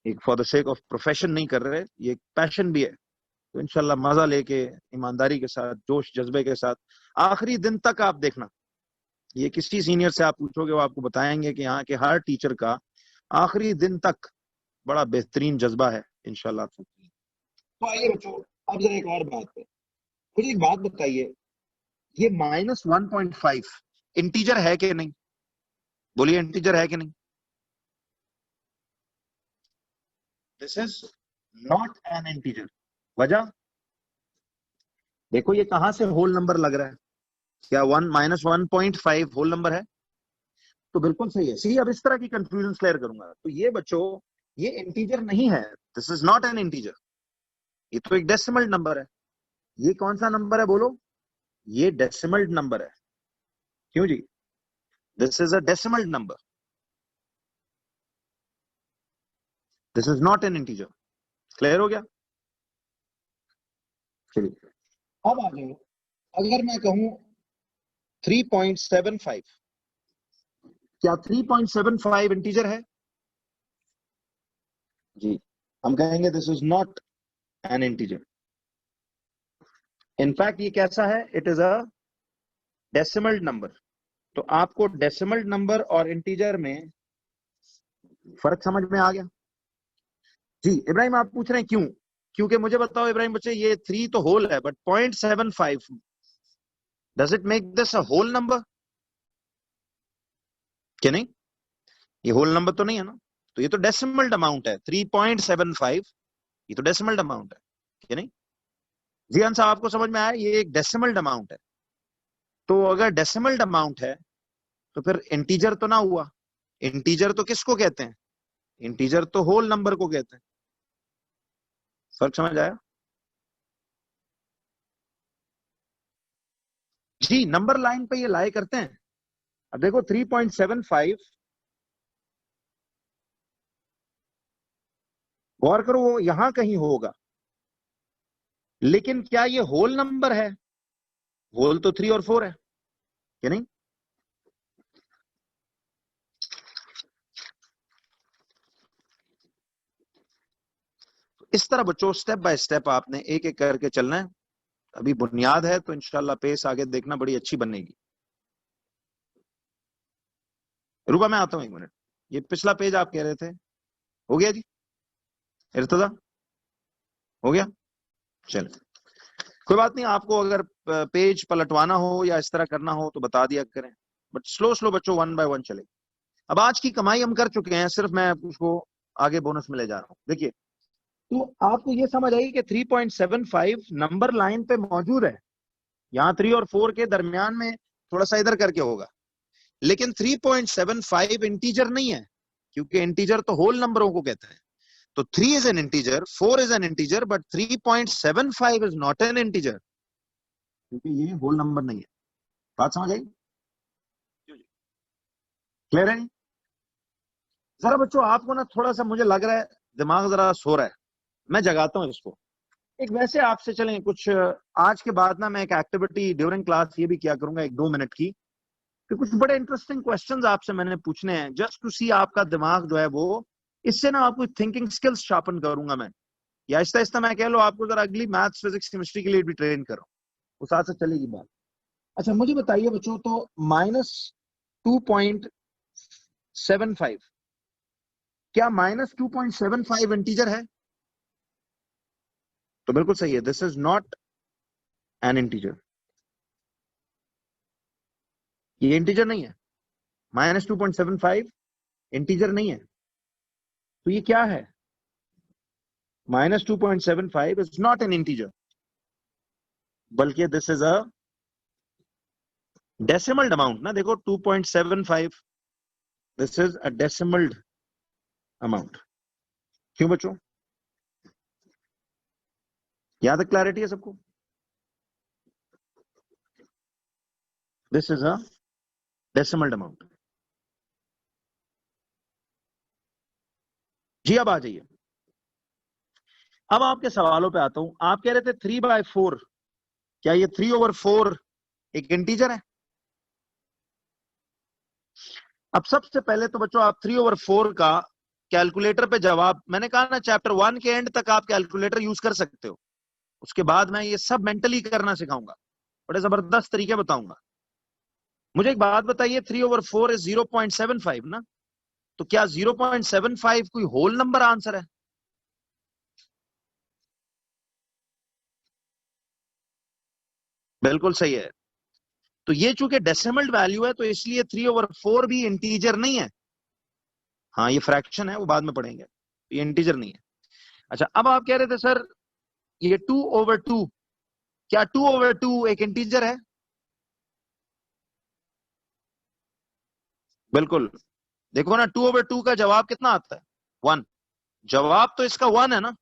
एक for the sake of profession नहीं कर रहे, ये एक पैशन भी है। तो इंशाल्लाह मजा लेके, ईमानदारी के साथ, जोश जज्बे के साथ, आखिरी दिन तक आप देखना, ये किसी सीनियर से आप पूछोगे वो आपको बताएंगे कि यहाँ के हर टीचर का आखिरी दिन तक बड़ा बेहतरीन जज्बा है इंशाल्लाह। तो आइए बच्चों, अब जरा एक और बात है, मुझे एक बात बताइए, ये -1.5 इंटीजर है कि नहीं? बोलिए, इंटीजर है कि नहीं? This is not an integer. वजह देखो, ये कहां से होल नंबर लग रहा है? क्या -1.5 होल नंबर है? तो बिल्कुल सही है। सी, अब इस तरह की कंफ्यूजन क्लियर करूंगा। तो ये बच्चों, ये इंटीजर नहीं है, this is not an integer, ये तो एक डेसिमल नंबर है। ये कौन सा नंबर है बोलो? ये डेसिमल नंबर है। क्यों जी? This is a decimal number, this is not an integer. Clear हो गया? चलिए, अब आ जाओ, अगर मैं कहूं 3.75, क्या 3.75 इंटीजर है? जी, हम कहेंगे this is not an integer. In fact ये कैसा है? It is a decimal number. तो आपको डेसिमल नंबर और इंटीजर में फर्क समझ में आ गया? जी इब्राहिम, आप पूछ रहे हैं क्यों? क्योंकि मुझे बताओ इब्राहिम बच्चे, ये 3 तो होल है, but 0.75, does it make this a whole number कि नहीं? ये होल नंबर तो नहीं है ना। तो ये तो डेसिमल अमाउंट है, 3.75, ये तो डेसिमल अमाउंट है कि नहीं? जी आंसर आपको समझ में आया? ये एक डेसिमल अमाउंट है। तो अगर डेसिमल अमाउंट है तो फिर इंटीजर तो ना हुआ। इंटीजर तो किसको कहते हैं? इंटीजर तो होल नंबर को कहते हैं। फर्क समझ आया? जी, नंबर लाइन पे ये लाए करते हैं। अब देखो 3.75, गौर करो, वो यहां कहीं होगा, लेकिन क्या ये होल नंबर है? होल तो 3 और 4 है कि नहीं? इस तरह बच्चों, स्टेप बाय स्टेप आपने एक एक करके चलना है। अभी बुनियाद है, तो इंशाल्लाह पेस आगे देखना बड़ी अच्छी बनेगी। रुका, मैं आता हूं 1 मिनट। ये पिछला पेज आप कह रहे थे, हो गया जी? इर्तजा हो गया? चलो, कोई बात नहीं, आपको अगर पेज पलटवाना हो या इस तरह करना हो तो बता दिया करें, बट स्लो स्लो बच्चों, 1 बाय 1 चले। अब आज की कमाई हम कर चुके हैं, सिर्फ मैं उसको आगे बोनस में ले जा रहा हूं। देखिए, तो आपको ये समझ आई कि 3.75 नंबर लाइन पे मौजूद है, यहाँ 3 और 4 के दरमियान में थोड़ा सा इधर करके होगा, लेकिन 3.75 इंटीजर नहीं है, क्योंकि इंटीजर तो होल नंबरों को कहते हैं। तो 3 is an integer, 4 is an integer, but 3.75 is not an integer, क्योंकि ये होल नंबर नहीं है। बात समझ आई? क्लियर है? जरा बच्चों, आपको ना थोड़ा सा मुझे लग रहा है दिमाग जरा सो रहा है, मैं जगाता हूं इसको। एक वैसे आपसे चलें कुछ, आज के बाद ना मैं एक एक्टिविटी ड्यूरिंग क्लास ये भी किया करूंगा, 1-2 मिनट की, कि कुछ बड़े इंटरेस्टिंग क्वेश्चंस आपसे मैंने पूछने हैं, जस्ट टू सी आपका दिमाग जो है वो, इससे ना आपको थिंकिंग स्किल्स शार्पन करूंगा मैं, या आहिस्ता आहिस्ता मैं कह लो आपको जरा अगली मैथ्स फिजिक्स केमिस्ट्री के लिए भी ट्रेन करूं, उस साथ से चलेगी बात। अच्छा मुझे बताइए बच्चों, तो -2.75, क्या -2.75 इंटीजर है? तो बिल्कुल सही है, this is not an integer, ये इंटीजर नहीं है। -2.75 इंटीजर नहीं है, तो ये क्या है? -2.75 इज नॉट एन इंटीजर, बल्कि this is a decimal amount ना। देखो 2.75, this is a decimal amount. क्यों बच्चों, यहां तक क्लैरिटी है सबको? This is a decimal amount. जी अब आ जाइए, अब आपके सवालों पे आता हूं। आप कह रहे थे 3/4, क्या ये 3/4 एक इंटीजर है? अब सबसे पहले तो बच्चों, आप 3/4 का कैलकुलेटर पे जवाब, मैंने कहा ना चैप्टर 1 के एंड तक आप कैलकुलेटर यूज कर सकते हो, उसके बाद मैं ये सब मेंटली करना सिखाऊंगा, बड़े जबरदस्त तरीके बताऊंगा। मुझे एक बात बताइए, 3/4 इज 0.75 ना, तो क्या 0.75 कोई होल नंबर आंसर है? बिल्कुल सही है। तो ये चूंकि डेसिमल वैल्यू है तो इसलिए 3/4 भी इंटीजर नहीं है। हाँ ये फ्रैक्शन है, वो बाद में पढ़ेंगे, ये इंटीजर नहीं है। अच्छा अब आप कह रहे थे सर ये 2/2, क्या 2/2 एक इंटीजर है? बिल्कुल। देखो ना 2/2 का जवाब कितना आता है? 1। जवाब तो इसका 1 है ना,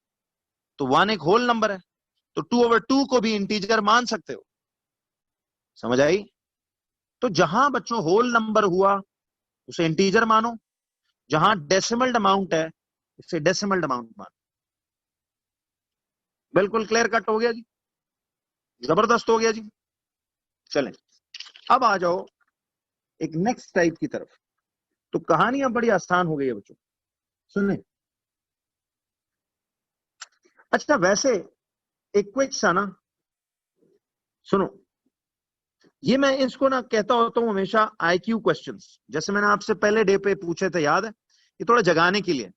तो 1 एक होल नंबर है, तो 2/2 को भी इंटीजर मान सकते हो। समझ आई? तो जहां बच्चों होल नंबर हुआ उसे इंटीजर मानो, जहां डेसिमल अमाउंट है उसे डेसिमल अमाउंट मानो। बिल्कुल क्लियर कट हो गया जी, जबरदस्त हो गया जी। चलें अब आ जाओ एक नेक्स्ट टाइप की तरफ। तो कहानी अब बड़ी आसान हो गई है बच्चों, सुनने। अच्छा वैसे एक क्विक सा ना, सुनो, ये मैं इसको ना कहता होता हूं हमेशा आईक्यू क्वेश्चंस, जैसे मैंने आपसे पहले डे पे पूछे थे, याद है? ये थोड़ा जगाने के लिए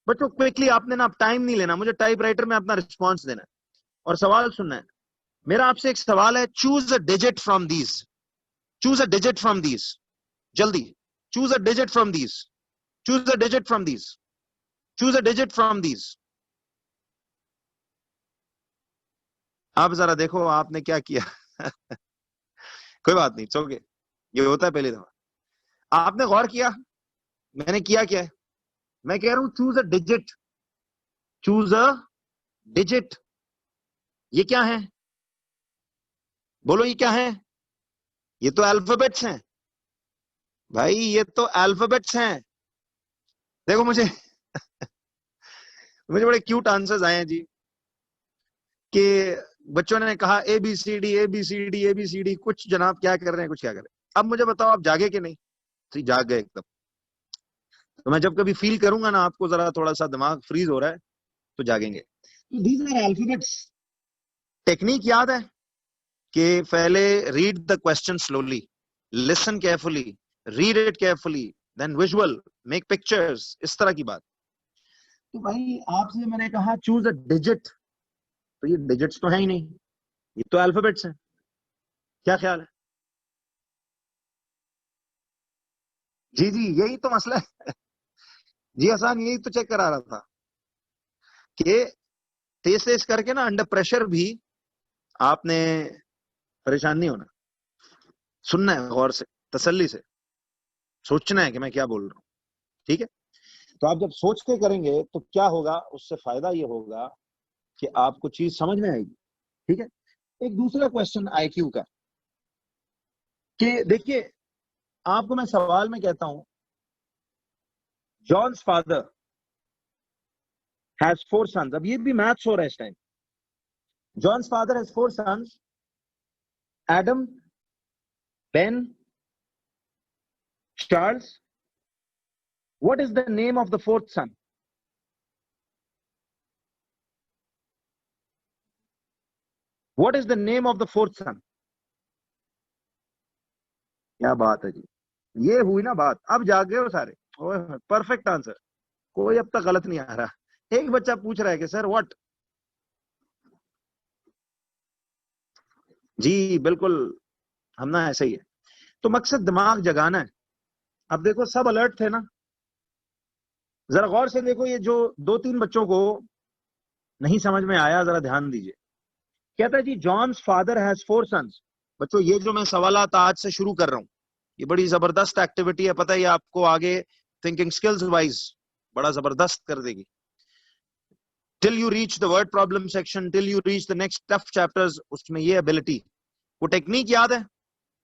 बच्चों, क्विकली आपने ना टाइम नहीं लेना, मुझे टाइपराइटर में अपना रिस्पॉन्स देना है और सवाल सुनना है। मेरा आपसे एक सवाल है, choose a digit from these, choose a digit from these, जल्दी choose a digit from these, choose a digit from these, choose a digit from these. आप जरा देखो आपने क्या किया। कोई बात नहीं, चौके, ये होता है पहली दफा। आपने गौर किया मैंने किया क्या है? मैं कह रहा हूं choose a digit, choose a digit. ये क्या है? बोलो ये क्या है? ये तो अल्फाबेट्स हैं भाई, ये तो अल्फाबेट्स हैं। देखो मुझे मुझे बड़े क्यूट आंसर्स आए हैं जी, कि बच्चों ने कहा A B C D A B C D A B C D, कुछ जनाब क्या कर रहे हैं, कुछ क्या कर रहे हैं। अब मुझे बताओ आप जागे कि नहीं? तो जाग गए एकदम। तो मैं जब कभी फील करूंगा ना आपको जरा थोड़ा सा दिमाग फ्रीज हो रहा है तो जागेंगे। तो दीज आर अल्फाबेट्स। टेक्निक याद है कि पहले read the question slowly, listen carefully, read it carefully, then visual, make pictures, इस तरह की बात। तो भाई आपसे मैंने कहा चूज अ डिजिट, तो ये डिजिट्स तो है ही नहीं, ये तो अल्फाबेट्स हैं। क्या ख्याल है? जी जी यही तो मसला है। जी आसान, यही तो चेक करा रहा था कि तेज तेज करके ना अंडर प्रेशर भी आपने परेशान नहीं होना, सुनना है गौर से, तसल्ली से सोचना है कि मैं क्या बोल रहा हूँ। ठीक है? तो आप जब सोच के करेंगे तो क्या होगा, उससे फायदा ये होगा कि आपको चीज समझ में आएगी। ठीक है? एक दूसरा क्वेश्चन आईक्यू का, कि देखिए आपको मैं सवाल में कहता हूं, जॉन्स फादर हैज 4 सन्स। अब ये भी मैथ्स हो रहा है इस time. John's father has 4 sons, Adam, Ben, Charles. What is the name of the 4th son? What is the name of the 4th son? क्या बात है जी, ये हुई ना बात, अब जाग गए हो सारे। ओए परफेक्ट आंसर, कोई अब तक गलत नहीं आ रहा। एक बच्चा पूछ रहा है कि सर व्हाट। जी बिल्कुल, हम ना ऐसे ही है। तो मकसद दिमाग जगाना है। अब देखो सब अलर्ट थे ना, जरा गौर से देखो, ये जो 2-3 बच्चों को नहीं समझ में आया जरा ध्यान दीजिए। कहता है जी जॉन्स फादर हैज 4 सन्स। बच्चों ये जो मैं सवालात आज से शुरू कर रहा हूं, ये बड़ी जबरदस्त एक्टिविटी है, पता है ये आपको आगे थिंकिंग स्किल्स वाइज बड़ा जबरदस्त कर देगी। Till you reach the word problem section, till you reach the next tough chapters, उसमें ये एबिलिटी, वो टेक्निक याद है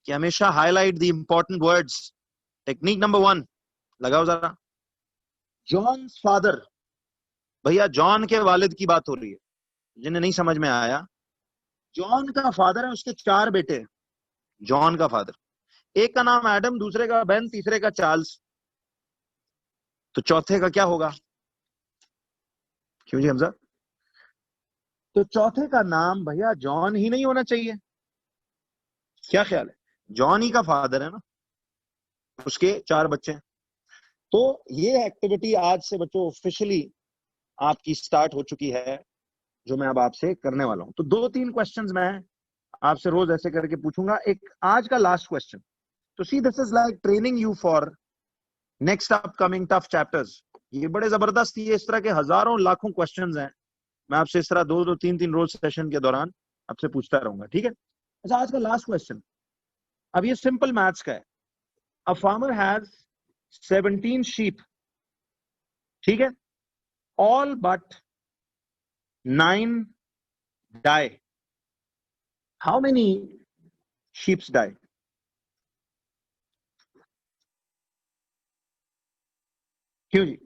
कि हमेशा highlight the important words. Technique number 1 लगाओ जरा, जॉन्स फादर। भैया जॉन के वालिद की बात हो रही है, जिन्हें नहीं समझ में आया, जॉन का फादर है, उसके 4 बेटे हैं। जॉन का फादर, एक का नाम एडम, दूसरे का बेन, तीसरे का चार्ल्स। तो चौथे का क्या होगा? क्यों जी हमजा? तो चौथे का नाम भैया जॉन ही नहीं होना चाहिए? क्या ख्याल है? जॉन ही का फादर है ना, उसके 4 बच्चे हैं। तो ये एक्टिविटी आज से बच्चों ऑफिशियली आपकी स्टार्ट हो चुकी है, जो मैं अब आपसे करने वाला हूं। तो 2-3 क्वेश्चंस मैं आपसे रोज ऐसे करके पूछूंगा। एक आज का लास्ट क्वेश्चन। तो see this is like training you for next upcoming tough chapters. ये बड़े जबरदस्त, ये इस तरह के हजारों लाखों क्वेश्चंस हैं। मैं आपसे इस तरह 2-2 3-3 रोज सेशन के दौरान आपसे पूछता रहूंगा, ठीक है? अच्छा, आज का लास्ट क्वेश्चन, अब ये सिंपल मैथ्स का है। अ फार्मर हैज 17 शीप, ठीक है, all but 9 die. How many sheeps die? क्यों जी?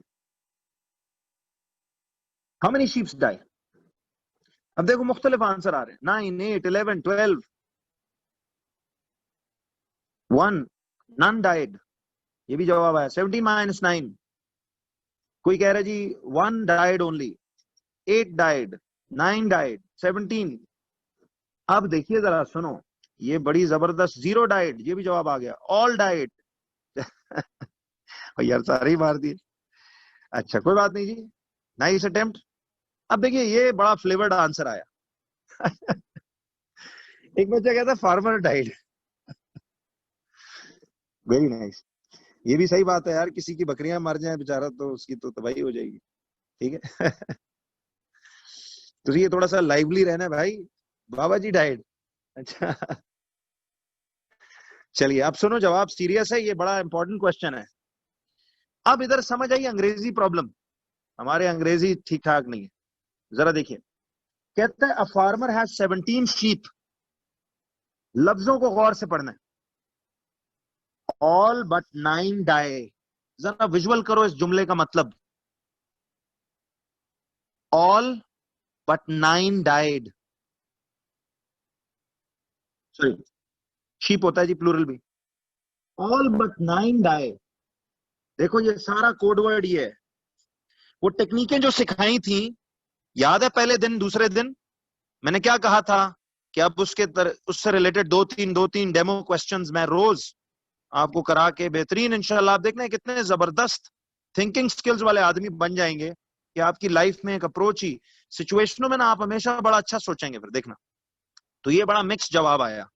How many sheeps die? अब देखो मुख्तलिफ आंसर आ रहे हैं, 9, 8, 11, 12, 1, none died, ये भी जवाब आया। 17 माइनस 9, कोई कह रहा है जी 1 डाइड ओनली, 8 डाइड, 9 डाइड, 17। अब देखिए जरा सुनो, ये बड़ी जबरदस्त, 0 डाइड, ये भी जवाब आ गया। ऑल डाइड यार सारे ही मार दिए। अच्छा कोई बात नहीं जी, नाइस अटेम्प्ट। अब देखिए ये बड़ा फ्लेवर्ड आंसर आया। एक बच्चा कहता है फार्मर डाइड, वेरी नाइस। ये भी सही बात है यार, किसी की बकरियां मर जाए बेचारा तो उसकी तो तबाही हो जाएगी, ठीक है? तो ये थोड़ा सा लाइवली रहना है भाई। बाबा जी डाइड। अच्छा चलिए अब सुनो, जवाब सीरियस है, ये बड़ा इंपॉर्टेंट क्वेश्चन है। अब इधर समझ आई अंग्रेजी प्रॉब्लम, हमारे अंग्रेजी ठीक ठाक नहीं है। जरा देखिए, कहता है अ फार्मर हैज 17 शीप। लफ्जों को गौर से पढ़ना है। ऑल बट 9 डाई, जरा विजुअल करो इस जुमले का मतलब। All but 9 died, sorry sheep होता है जी प्लूरल भी। ऑल बट 9 डाई, देखो ये सारा कोडवर्ड ये है। वो टेक्निकें जो सिखाई थी, याद है पहले दिन दूसरे दिन मैंने क्या कहा था कि अब उससे रिलेटेड 2-3 डेमो क्वेश्चंस मैं रोज आपको करा के बेहतरीन, इंशाल्लाह आप देखना कितने जबरदस्त थिंकिंग स्किल्स वाले आदमी बन जाएंगे कि आपकी लाइफ में एक अप्रोच ही, सिचुएशनों में ना आप हमेशा बड़ा अच्छा सोचेंगे, फिर देखना। तो ये बड़ा मिक्स जवाब आया।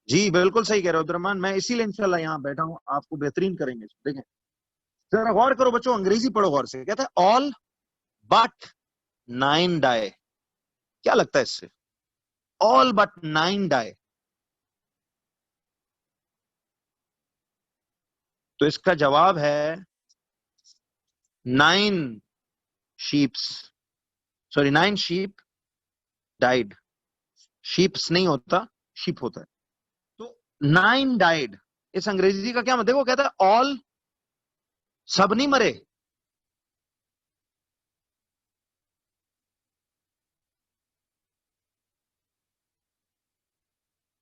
जी बिल्कुल सही कह रहे हो अब्दुर्रहमान, मैं इसीलिए इंशाल्लाह यहाँ बैठा हूँ, आपको बेहतरीन करेंगे। देखें जरा गौर करो बच्चों, अंग्रेजी पढ़ो गौर से। कहता है ऑल बट 9 डाई, क्या लगता है इससे? ऑल बट 9 डाई, तो इसका जवाब है 9 sheeps, sorry 9 sheep died. Sheeps नहीं होता, शीप होता है। तो 9 डाइड, इस अंग्रेजी का क्या मतलब? देखो कहता है ऑल, सब नहीं मरे।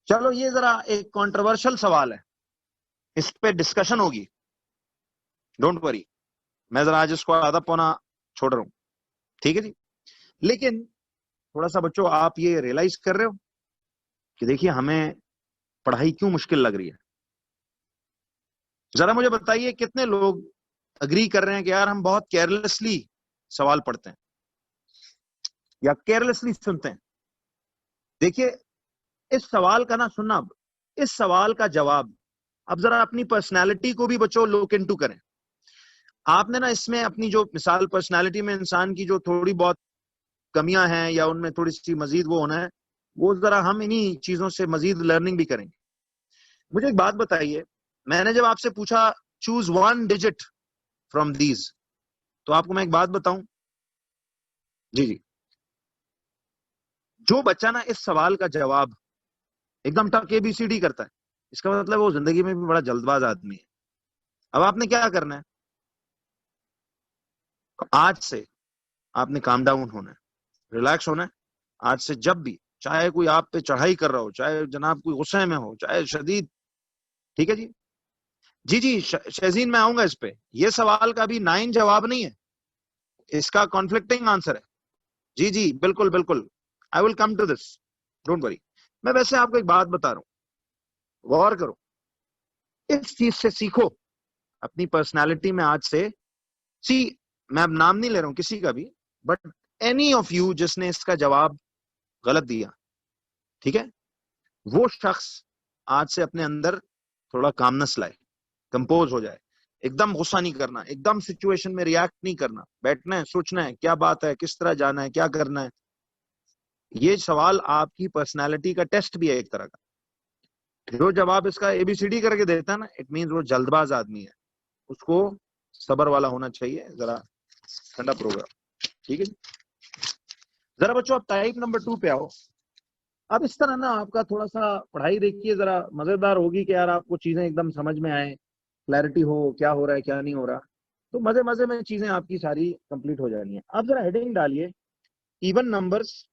चलो ये जरा एक कंट्रोवर्शियल सवाल है, इस पे डिस्कशन होगी, डोंट वरी। मैं जरा आज इसको आधा पौना छोड़ रहा हूं, ठीक है जी? लेकिन थोड़ा सा बच्चों आप ये रियलाइज कर रहे हो कि देखिए हमें पढ़ाई क्यों मुश्किल लग रही है? जरा मुझे बताइए कितने लोग अग्री कर रहे हैं कि यार हम बहुत केयरलेसली सवाल पढ़ते हैं या केयरलेसली सुनते हैं? देखिए इस सवाल का ना सुनना, अब इस सवाल का जवाब, अब जरा अपनी पर्सनालिटी को भी बच्चों लुक इनटू करें। आपने ना इसमें अपनी जो मिसाल पर्सनालिटी में इंसान की जो थोड़ी बहुत कमियां हैं या उनमें थोड़ी सी मजीद वो होना है, वो जरा हम इन्हीं चीजों से मजीद लर्निंग भी करेंगे। मुझे एक बात बताइए, मैंने जब आपसे पूछा चूज 1 डिजिट फ्रॉम दीज, तो आपको मैं एक बात बताऊं, जी जी, जो बच्चा ना इस सवाल का जवाब एकदम टक ABCD करता है, इसका मतलब वो जिंदगी में भी बड़ा जल्दबाज आदमी है। अब आपने क्या करना है, आज से आपने काम डाउन होना है, रिलैक्स होना है। आज से जब भी चाहे कोई आप पे चढ़ाई कर रहा हो, चाहे जनाब कोई गुस्से में हो, चाहे शदीद, ठीक है जी, जी जी शहजीन, मैं आऊंगा इस पे। ये सवाल का भी 9 जवाब नहीं है, इसका कॉन्फ्लिक्टिंग आंसर है। जी जी बिल्कुल बिल्कुल, I will come to this, don't worry. मैं वैसे आपको एक बात बता रहा हूं, गौर करो, इस चीज से सीखो अपनी पर्सनालिटी में आज से। सी, मैं अब नाम नहीं ले रहा हूं किसी का भी, बट एनी ऑफ यू जिसने इसका जवाब गलत दिया, ठीक है, वो शख्स आज से अपने अंदर थोड़ा कामनेस लाए, कंपोज हो जाए, एकदम गुस्सा नहीं करना, एकदम सिचुएशन में रिएक्ट नहीं करना, बैठना है, सोचना है क्या बात है, किस तरह जाना है, क्या करना है। ये सवाल आपकी पर्सनालिटी का टेस्ट भी है एक तरह का। जो जवाब इसका एबीसीडी करके देता है ना, इट मींस वो जल्दबाज आदमी है, उसको सबर वाला होना चाहिए, जरा ठंडा प्रोग्राम, ठीक है। जरा बच्चों आप टाइप नंबर 2 पे आओ। अब इस तरह ना आपका थोड़ा सा पढ़ाई देखिए, जरा मजेदार होगी कि यार आपको चीजें एकदम समझ में आए, क्लैरिटी हो क्या हो रहा है क्या नहीं हो रहा, तो मजे मजे में चीजें आपकी सारी कंप्लीट हो जानी है। आप जरा हेडिंग डालिए इवन नंबर्स,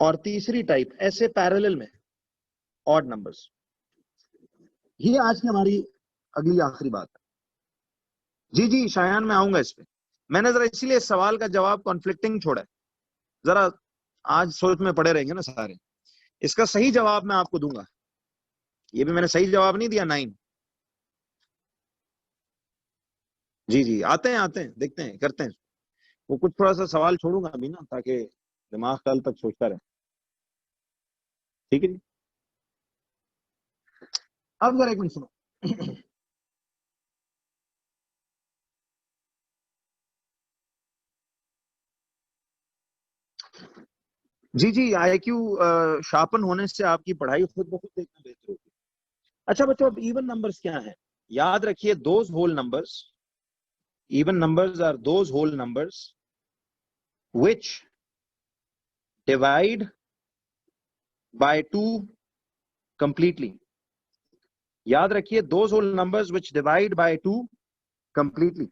और तीसरी टाइप ऐसे पैरेलल में ऑड नंबर्स। ये आज की हमारी अगली आखिरी बात है। जी जी शायान, मैं आऊंगा इस पे। मैंने जरा इसीलिए इस सवाल का जवाब कॉन्फ्लिक्टिंग छोड़ा है, जरा आज सोच में पड़े रहेंगे ना सारे। इसका सही जवाब मैं आपको दूंगा, ये भी मैंने सही जवाब नहीं दिया 9। जी जी आते हैं देखते हैं करते हैं। वो कुछ थोड़ा सा सवाल छोड़ूंगा अभी ना, ताकि दिमाग कल तक सोचता रहे, ठीक है जी। अब जरा एक मिनट सुनो। जी जी आईक्यू शार्पन होने से आपकी पढ़ाई खुद ब खुद देखना बेहतर होगी। अच्छा बच्चों, अब इवन नंबर्स क्या है? याद रखिए, those whole numbers, even numbers are those whole numbers which divide by 2 completely. याद रखिए, those whole numbers which divide by 2 completely,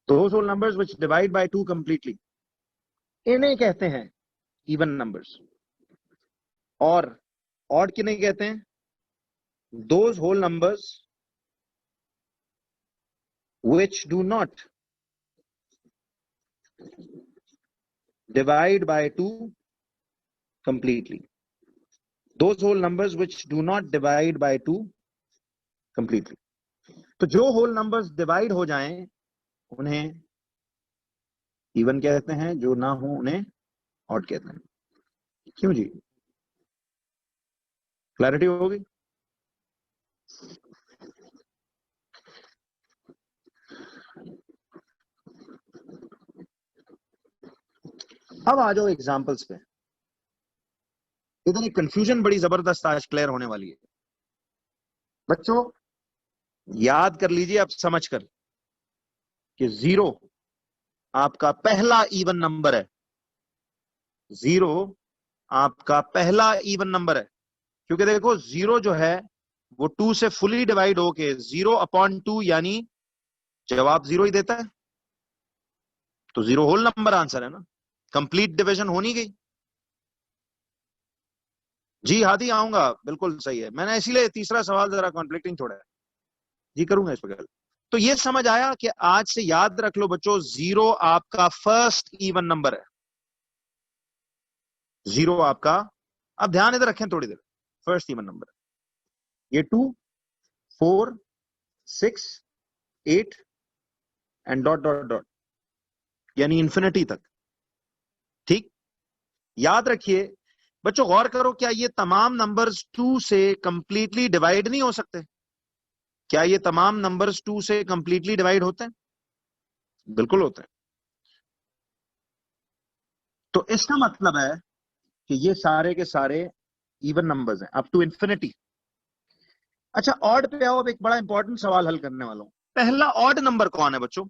those whole numbers which divide by 2 completely, इन्हें कहते हैं even numbers। और odd किन्हें कहते हैं? those whole numbers which do not divide by 2 completely, those whole numbers which do not divide by 2 completely। तो जो होल नंबर्स डिवाइड हो जाएं उन्हें इवन कहते हैं, जो ना हो उन्हें ऑड कहते हैं। क्यों जी, क्लैरिटी होगी? अब आ जाओ एग्जांपल्स पे। इधर एक कंफ्यूजन बड़ी जबरदस्त आज क्लियर होने वाली है बच्चों। याद कर लीजिए अब समझ कर कि 0 आपका पहला इवन नंबर है, 0 आपका पहला इवन नंबर है। क्योंकि देखो 0 जो है वो 2 से फुली डिवाइड होके 0/2 यानी जवाब 0 ही देता है, तो 0 होल नंबर आंसर है ना, कंप्लीट डिवीजन होनी गई। जी हादी आऊंगा, बिल्कुल सही है, मैंने इसीलिए तीसरा सवाल जरा कॉन्फ्लिक्टिंग छोड़ा है। जी करूंगा इस पर। तो ये समझ आया कि आज से याद रख लो बच्चों, 0 आपका फर्स्ट इवन नंबर है, 0 आपका, अब ध्यान इधर रखें थोड़ी देर, फर्स्ट इवन नंबर। ये 2, 4, 6, 8 एंड डॉट डॉट डॉट, यानी इंफिनिटी तक, ठीक। याद रखिए बच्चों, गौर करो, क्या ये तमाम नंबर्स 2 से कंप्लीटली डिवाइड नहीं हो सकते? क्या ये तमाम नंबर्स 2 से कंप्लीटली डिवाइड होते हैं? बिल्कुल होते हैं। तो इसका मतलब है कि ये सारे के सारे इवन नंबर्स हैं अप टू इंफिनिटी। अच्छा ऑड पे आओ, अब एक बड़ा इंपॉर्टेंट सवाल हल करने वाला हूं। पहला ऑड नंबर कौन है बच्चों?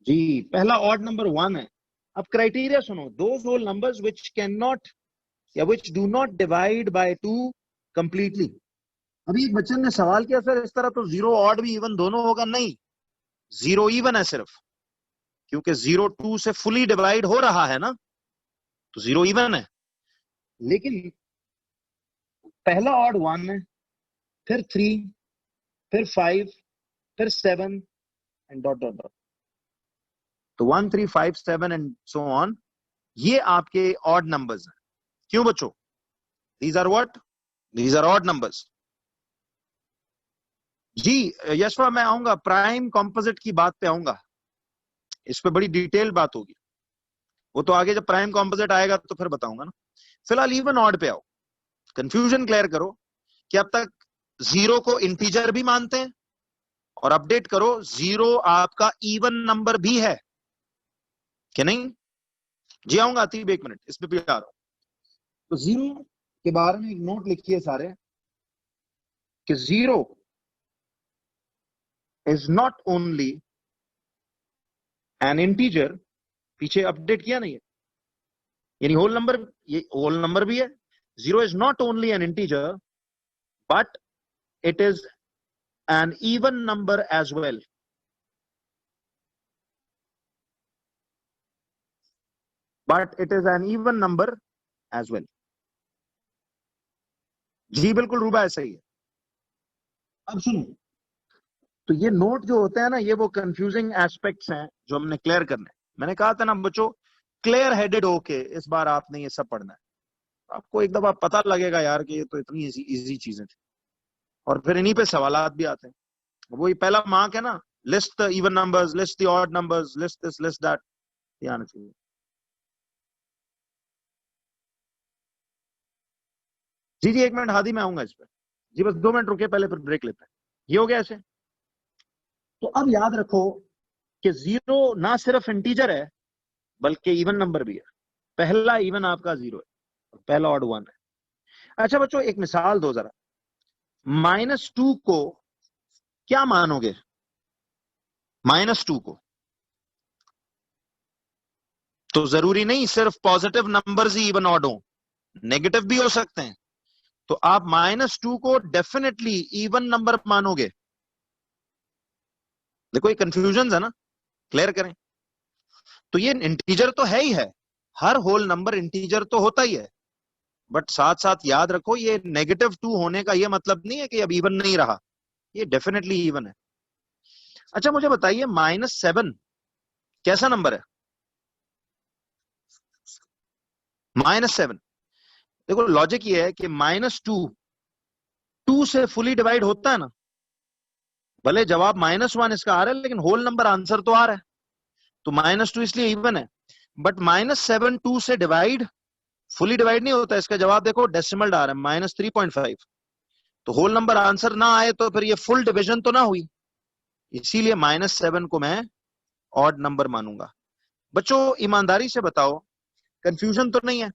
जी पहला ऑड नंबर 1 है। अब क्राइटेरिया सुनो, those whole numbers which can not या which do not divide by 2 completely. अभी एक बच्चे ने सवाल किया, सर इस तरह तो 0 ऑड भी इवन दोनों होगा। नहीं, 0 इवन है सिर्फ, क्योंकि 0 2 से फुली डिवाइड हो रहा है ना, तो 0 इवन है। लेकिन पहला ऑड 1 है, फिर 3, फिर 5, फिर 7 एंड डॉट डॉट डॉट। तो 1 3 5 7 एंड सो ऑन, ये आपके ऑड नंबर्स हैं। क्यों बच्चों? These are what? These are odd numbers. जी यशवा, मैं आऊंगा, प्राइम कॉम्पोजिट की बात पे आऊंगा, इस पे बड़ी डिटेल बात होगी। वो तो आगे जब प्राइम कॉम्पोजिट आएगा तो फिर बताऊंगा ना। फिलहाल इवन ऑड पे आओ, कंफ्यूजन क्लियर करो कि अब तक जीरो को इंटीजर भी मानते हैं, और अपडेट करो जीरो आपका इवन नंबर भी है कि नहीं। जी आऊंगा अतीब, 1 मिनट इस पे भी आ रहा हूं। तो जीरो के बारे में एक नोट लिखिए सारे, कि zero is not only an integer, पीछे अपडेट किया नहीं है, यानी होल नंबर, ये होल नंबर भी है। Zero is not only an integer but it is an even number as well. But it is an even number as well. जी बिल्कुल रूबा, ऐसा ही है। अब सुनो, तो ये नोट जो होते हैं ना, ये वो कंफ्यूजिंग एस्पेक्ट्स हैं जो हमने क्लियर करने। मैंने कहा था ना बच्चों, क्लियर हेडेड होके इस बार आपने ये सब पढ़ना है। आपको एक दफा पता लगेगा यार कि ये तो इतनी इजी चीजें थी, और फिर इन्हीं पे सवालात भी आते हैं। वही पहला मार्क है ना, list the even numbers, list the odd numbers, list this list that, ये आना चाहिए। जी जी 1 मिनट हादी, मैं आऊंगा इस पर। जी बस 2 मिनट रुके, पहले फिर ब्रेक लेते हैं। ये हो गया ऐसे। तो अब याद रखो कि जीरो ना सिर्फ इंटीजर है बल्कि इवन नंबर भी है। पहला इवन आपका जीरो है, पहला ऑड 1 है। अच्छा बच्चों, एक मिसाल दो जरा। -2 को क्या मानोगे? -2 को तो जरूरी नहीं सिर्फ पॉजिटिव नंबर्स ही इवन ऑड हो, नेगेटिव भी हो सकते हैं। तो आप -2 को डेफिनेटली इवन नंबर मानोगे। देखो ये कंफ्यूजन है ना, क्लियर करें। तो ये इंटीजर तो है ही है, हर होल नंबर इंटीजर तो होता ही है, बट साथ साथ याद रखो ये -2 होने का ये मतलब नहीं है कि अब इवन नहीं रहा, ये डेफिनेटली इवन है। अच्छा मुझे बताइए, -7 कैसा नंबर है? -7, देखो लॉजिक ये है कि -2 2 से फुली डिवाइड होता है ना। भले जवाब -1 इसका आ रहा है, लेकिन होल नंबर आंसर तो आ रहा है, तो -2 इसलिए इवन है। बट -7 2 से डिवाइड, फुली डिवाइड नहीं होता, इसका जवाब देखो डेसिमल आ रहा है -3.5। तो होल नंबर आंसर ना आए तो फिर ये फुल डिवीजन तो ना हुई, इसीलिए -7 को मैं ऑड नंबर मानूंगा। बच्चों ईमानदारी से बताओ, कंफ्यूजन तो नहीं है?